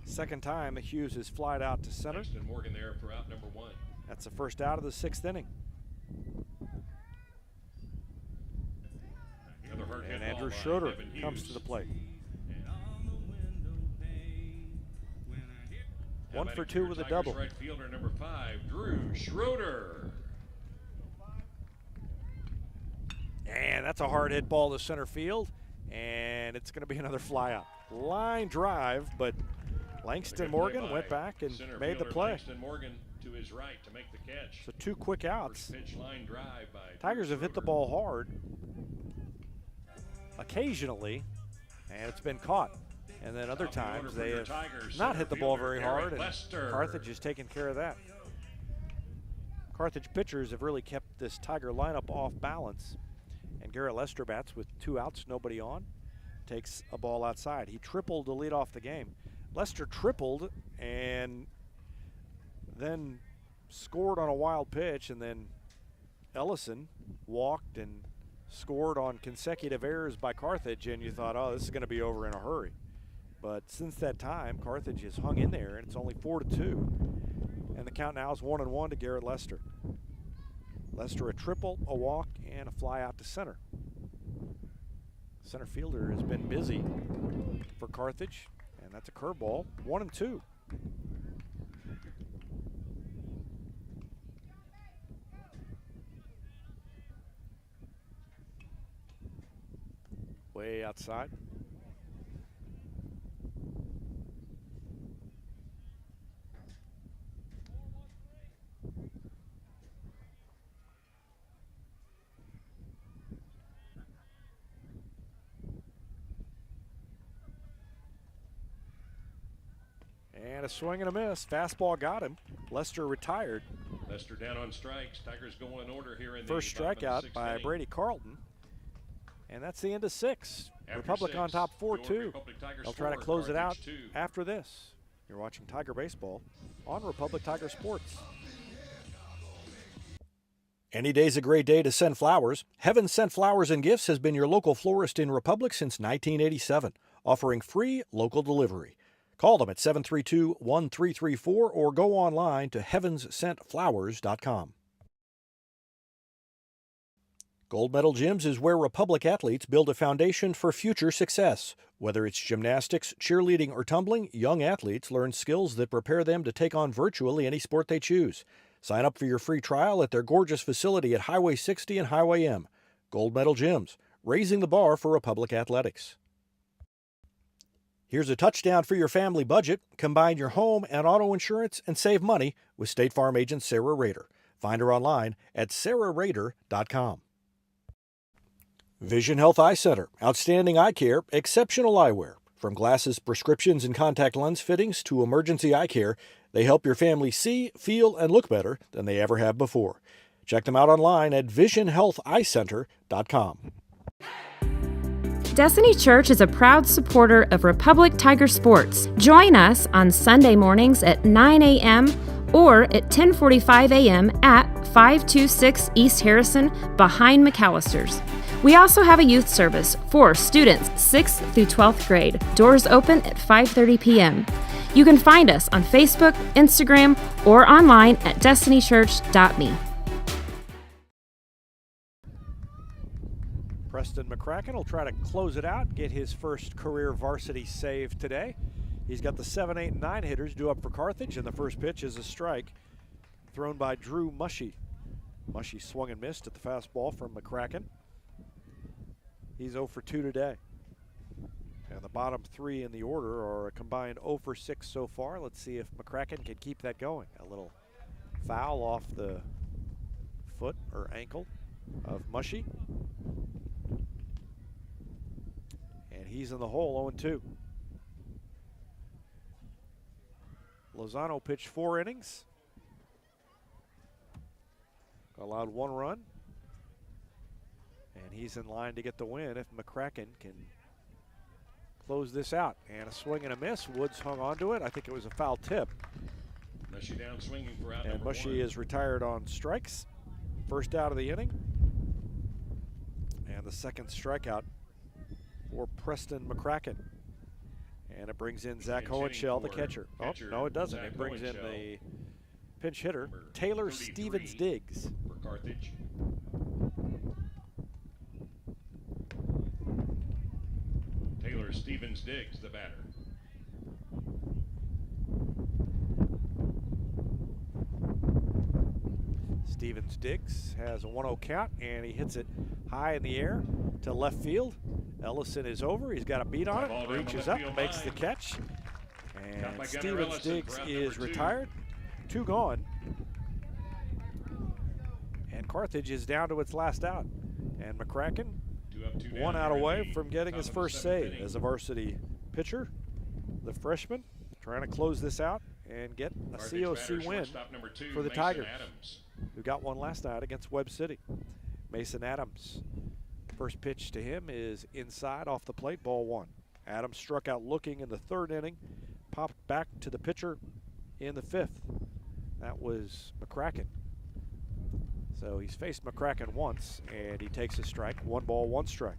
S1: Second time that Hughes has flied out to center.
S2: Langston Morgan there for out number 1.
S1: That's the first out of the 6th inning. And Andrew Schroeder comes to the plate. 1 for 2 with a double.
S2: Right fielder number 5, Drew Schroeder.
S1: And that's a hard hit ball to center field, and it's going to be another fly out. Line drive, but Langston Morgan went back and made the play.
S2: Langston Morgan to his right to make the catch.
S1: So 2 quick outs.
S2: First pitch line drive by
S1: Tigers have hit the ball hard occasionally, and it's been caught. And then other times they have not hit the ball very hard, and Carthage has taken care of that. Carthage pitchers have really kept this Tiger lineup off balance. And Garrett Lester bats with 2 outs, nobody on, takes a ball outside. He tripled to lead off the game. Lester tripled and then scored on a wild pitch, and then Ellison walked and scored on consecutive errors by Carthage, and you thought, oh, this is going to be over in a hurry. But since that time, Carthage has hung in there, and it's only 4-2. And the count now is 1-1 to Garrett Lester. Lester a triple, a walk, and a fly out to center. Center fielder has been busy for Carthage, and that's a curveball. 1-2. Way outside. And a swing and a miss. Fastball got him. Lester retired.
S2: Lester down on strikes. Tigers go in order here in
S1: First
S2: the
S1: strikeout by Brady Carlton. And that's the end of 6.
S2: After
S1: Republic
S2: 6,
S1: on top 4-2.
S2: They'll
S1: try to close it out after this. You're watching Tiger Baseball on Republic Tiger Sports.
S9: Any day's a great day to send flowers. Heaven Sent Flowers and Gifts has been your local florist in Republic since 1987, offering free local delivery. Call them at 732-1334 or go online to heavenssentflowers.com. Gold Medal Gyms is where Republic athletes build a foundation for future success. Whether it's gymnastics, cheerleading, or tumbling, young athletes learn skills that prepare them to take on virtually any sport they choose. Sign up for your free trial at their gorgeous facility at Highway 60 and Highway M. Gold Medal Gyms, raising the bar for Republic athletics. Here's a touchdown for your family budget. Combine your home and auto insurance and save money with State Farm agent Sarah Rader. Find her online at sarahrader.com. Vision Health Eye Center. Outstanding eye care, exceptional eyewear. From glasses, prescriptions, and contact lens fittings to emergency eye care, they help your family see, feel, and look better than they ever have before. Check them out online at visionhealtheyecenter.com.
S6: Destiny Church is a proud supporter of Republic Tiger Sports. Join us on Sunday mornings at 9 a.m. or at 10:45 a.m. at 526 East Harrison behind McAllister's. We also have a youth service for students 6th through 12th grade. Doors open at 5:30 p.m. You can find us on Facebook, Instagram, or online at destinychurch.me.
S1: Preston McCracken will try to close it out, get his first career varsity save today. He's got the 7, 8, and 9 hitters due up for Carthage, and the first pitch is a strike thrown by Drew Mushy. Mushy swung and missed at the fastball from McCracken. He's 0 for 2 today. And the bottom 3 in the order are a combined 0 for 6 so far. Let's see if McCracken can keep that going. A little foul off the foot or ankle of Mushy. And he's in the hole, 0-2. Lozano pitched 4 innings. Allowed 1 run. And he's in line to get the win if McCracken can close this out. And a swing and a miss. Woods hung on to it. I think it was a foul tip.
S2: Mushy down swinging for out
S1: and
S2: number
S1: Mushy
S2: 1.
S1: is retired on strikes. First out of the inning. And the second strikeout for Preston McCracken. And it brings in Zach Hohenschel, the catcher. Oh, no, it doesn't. It brings in the pinch hitter, Taylor Stevens Diggs.
S2: For Carthage. Taylor Stevens Diggs, the batter.
S1: Stevens Diggs has a 1-0 count, and he hits it high in the air to left field. Ellison is over. He's got a beat on it, reaches up, makes the catch. And Stevens Diggs is retired. 2 gone. And Carthage is down to its last out. And McCracken, 1 out away from getting his first save as a varsity pitcher. The freshman trying to close this out and get a COC win for the Tigers, who got one last night against Webb City. Mason Adams, first pitch to him is inside off the plate, ball 1. Adams struck out looking in the 3rd inning, popped back to the pitcher in the 5th. That was McCracken. So he's faced McCracken once, and he takes a strike. 1 ball, 1 strike.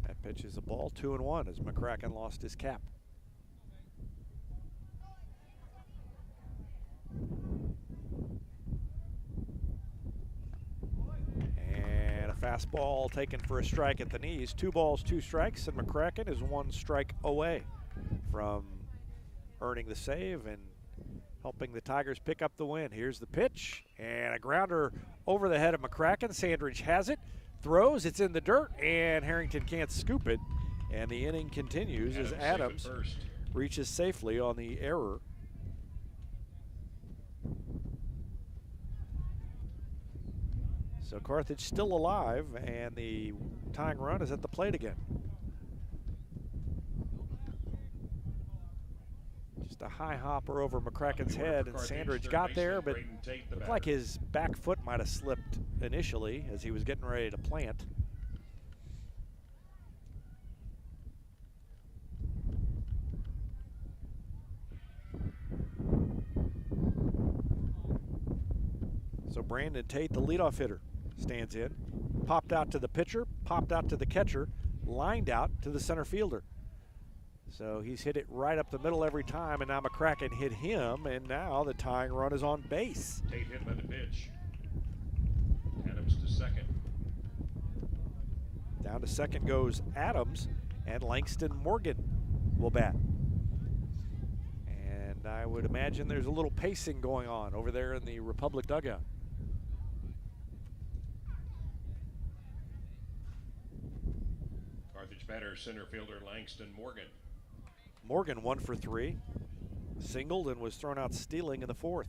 S1: That pitch is a ball, 2-1 as McCracken lost his cap. Fastball taken for a strike at the knees. 2 balls, 2 strikes, and McCracken is 1 strike away from earning the save and helping the Tigers pick up the win. Here's the pitch, and a grounder over the head of McCracken. Sandridge has it, throws, it's in the dirt, and Harrington can't scoop it. And the inning continues as Adams reaches safely on the error. So Carthage still alive, and the tying run is at the plate again. Just a high hopper over McCracken's head, and Sandridge got there, but looked like his back foot might have slipped initially as he was getting ready to plant. So Brandon Tate, the leadoff hitter, stands in, popped out to the pitcher, popped out to the catcher, lined out to the center fielder. So he's hit it right up the middle every time, and now McCracken hit him, and now the tying run is on base.
S2: Tate hit by the pitch. Adams to second.
S1: Down to second goes Adams, and Langston Morgan will bat. And I would imagine there's a little pacing going on over there in the Republic dugout.
S2: Carthage batter, center fielder Langston Morgan.
S1: Morgan 1 for 3, singled and was thrown out stealing in the 4th.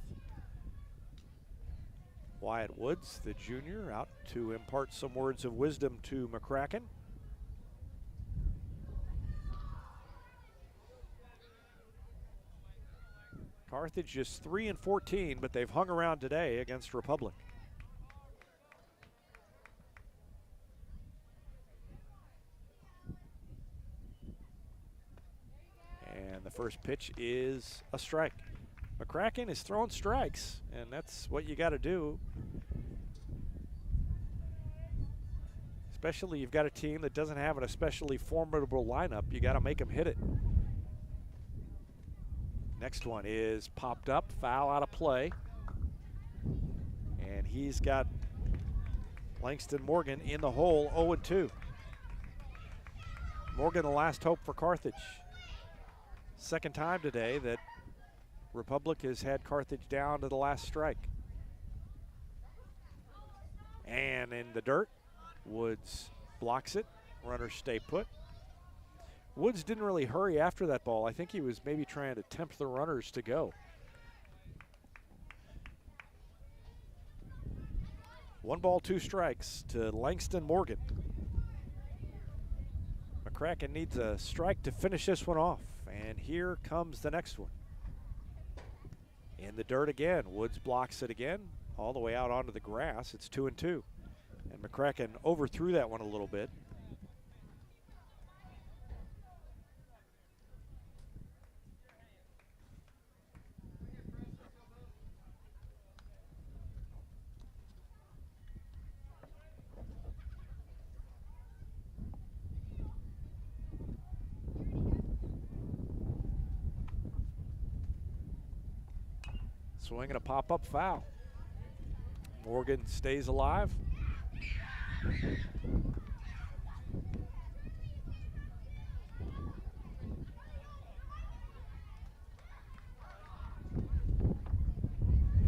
S1: Wyatt Woods, the junior, out to impart some words of wisdom to McCracken. Carthage just 3 and 14, but they've hung around today against Republic. And the first pitch is a strike. McCracken is throwing strikes, and that's what you got to do. Especially you've got a team that doesn't have an especially formidable lineup. You got to make them hit it. Next one is popped up, foul out of play. And he's got Langston Morgan in the hole, 0-2. Morgan, the last hope for Carthage. Second time today that Republic has had Carthage down to the last strike. And in the dirt, Woods blocks it. Runners stay put. Woods didn't really hurry after that ball. I think he was maybe trying to tempt the runners to go. 1 ball, 2 strikes to Langston Morgan. McCracken needs a strike to finish this one off. And here comes the next one. In the dirt again. Woods blocks it again, all the way out onto the grass. It's 2-2. And McCracken overthrew that one a little bit. Swinging a pop-up foul. Morgan stays alive.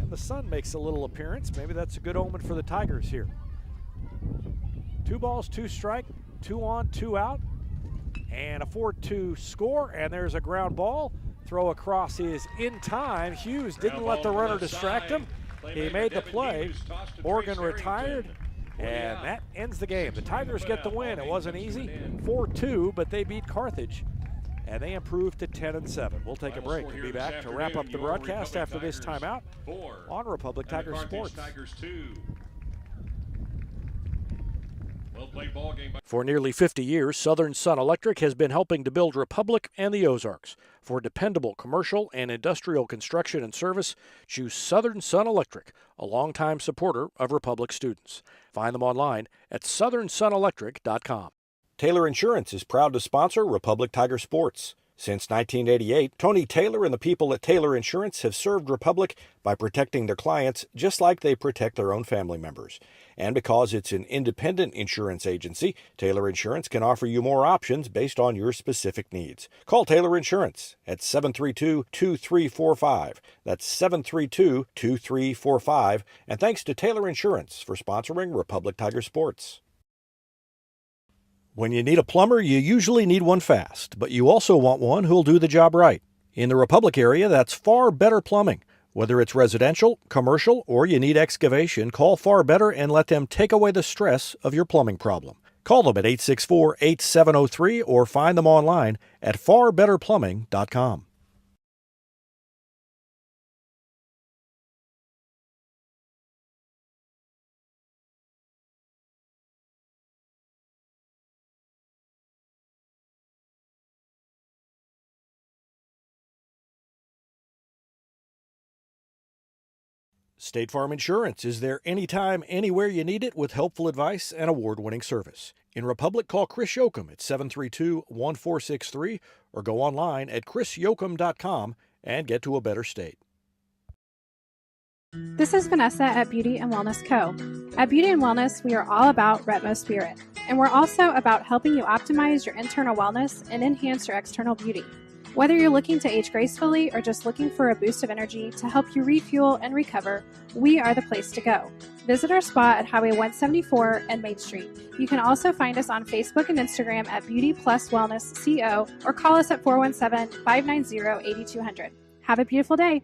S1: And the sun makes a little appearance. Maybe that's a good omen for the Tigers here. 2 balls, 2 strike, 2 on, 2 out, and a 4-2 score. And there's a ground ball. Throw across is in time. Hughes didn't let the runner distract him. He made the play. Morgan retired, and that ends the game. The Tigers get the win. It wasn't easy, 4-2, but they beat Carthage, and they improved to 10-7. We'll take a break and be back to wrap up the broadcast after this timeout on Republic Tiger Sports.
S9: For nearly 50 years, Southern Sun Electric has been helping to build Republic and the Ozarks. For dependable commercial and industrial construction and service, choose Southern Sun Electric, a longtime supporter of Republic students. Find them online at southernsunelectric.com. Taylor Insurance is proud to sponsor Republic Tiger Sports. Since 1988, Tony Taylor and the people at Taylor Insurance have served Republic by protecting their clients just like they protect their own family members. And because it's an independent insurance agency, Taylor Insurance can offer you more options based on your specific needs. Call Taylor Insurance at 732-2345. That's 732-2345. And thanks to Taylor Insurance for sponsoring Republic Tiger Sports. When you need a plumber, you usually need one fast, but you also want one who'll do the job right. In the Republic area, that's Far Better Plumbing. Whether it's residential, commercial, or you need excavation, call Far Better and let them take away the stress of your plumbing problem. Call them at 864-8703 or find them online at farbetterplumbing.com. State Farm Insurance is there anytime, anywhere you need it with helpful advice and award-winning service. In Republic, call Chris Yoakum at 732-1463 or go online at chrisyoakum.com and get to a better state.
S7: This is Vanessa at Beauty and Wellness Co. At Beauty and Wellness, we are all about Retmo Spirit, and we're also about helping you optimize your internal wellness and enhance your external beauty. Whether you're looking to age gracefully or just looking for a boost of energy to help you refuel and recover, we are the place to go. Visit our spot at Highway 174 and Main Street. You can also find us on Facebook and Instagram at Beauty Plus Wellness CO or call us at 417-590-8200. Have a beautiful day.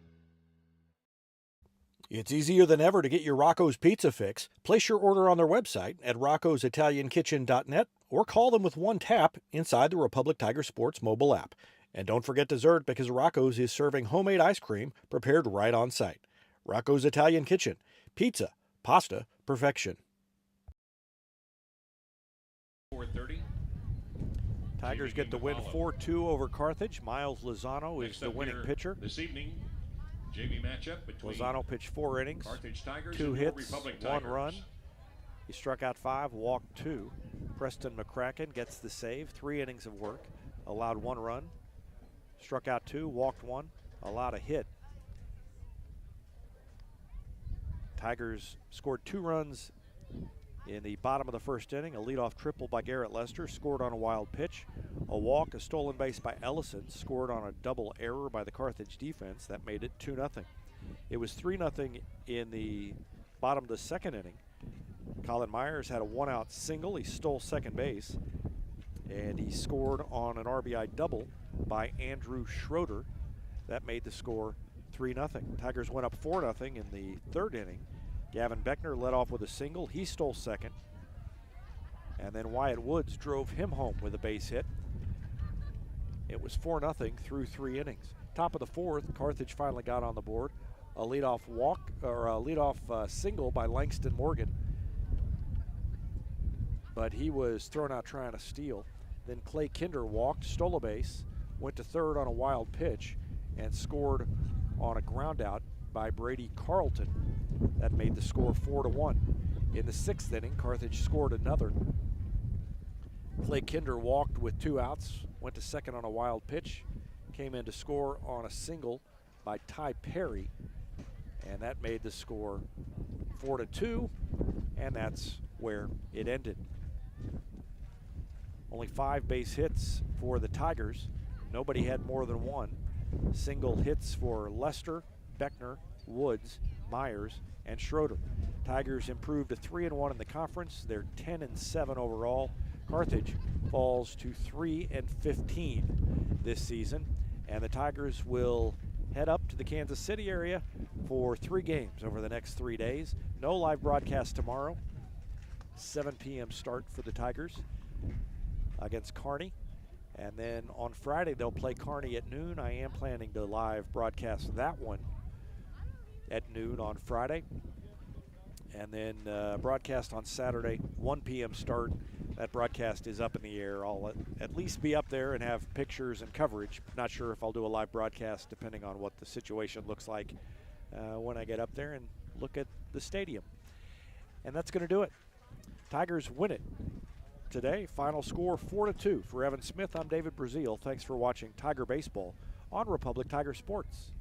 S9: It's easier than ever to get your Rocco's Pizza fix. Place your order on their website at roccositaliankitchen.net or call them with one tap inside the Republic Tiger Sports mobile app. And don't forget dessert because Rocco's is serving homemade ice cream prepared right on site. Rocco's Italian Kitchen. Pizza, pasta, perfection.
S2: 4:30.
S1: Tigers get the win 4-2 over Carthage. Miles Lozano is the winning pitcher.
S2: This evening, JV matchup between
S1: Lozano pitched 4 innings,
S2: Carthage Tigers
S1: 2
S2: and
S1: hits,
S2: Republic
S1: 1
S2: Tigers.
S1: run. He struck out 5, walked 2. Preston McCracken gets the save, 3 innings of work, allowed 1 run. Struck out 2, walked 1, allowed a hit. Tigers scored 2 runs in the bottom of the first inning. A leadoff triple by Garrett Lester, scored on a wild pitch. A walk, a stolen base by Ellison, scored on a double error by the Carthage defense. That made it 2-0. It was 3-0 in the bottom of the second inning. Colin Myers had a 1-out single. He stole second base, and he scored on an RBI double by Andrew Schroeder. That made the score 3-0. Tigers went up 4-0 in the third inning. Gavin Beckner led off with a single. He stole second. And then Wyatt Woods drove him home with a base hit. It was 4-0 through 3 innings. Top of the fourth, Carthage finally got on the board. A leadoff walk, or a leadoff single by Langston Morgan. But he was thrown out trying to steal. Then Clay Kinder walked, stole a base, went to third on a wild pitch, and scored on a ground out by Brady Carlton. That made the score 4-1. In the sixth inning, Carthage scored another. Clay Kinder walked with 2 outs, went to second on a wild pitch, came in to score on a single by Ty Perry, and that made the score 4-2, and that's where it ended. Only 5 base hits for the Tigers. Nobody had more than 1. Single hits for Lester, Beckner, Woods, Myers, and Schroeder. Tigers improved to 3-1 in the conference. They're 10-7 overall. Carthage falls to 3-15 this season, and the Tigers will head up to the Kansas City area for 3 games over the next 3 days. No live broadcast tomorrow. 7 p.m. start for the Tigers against Kearney. And then on Friday, they'll play Kearney at noon. I am planning to live broadcast that one at noon on Friday. And then broadcast on Saturday, 1 p.m. start. That broadcast is up in the air. I'll at least be up there and have pictures and coverage. Not sure if I'll do a live broadcast, depending on what the situation looks like when I get up there and look at the stadium. And that's going to do it. Tigers win it today. Final score 4-2 for Evan Smith. I'm David Brazil. Thanks for watching Tiger Baseball on Republic Tiger Sports.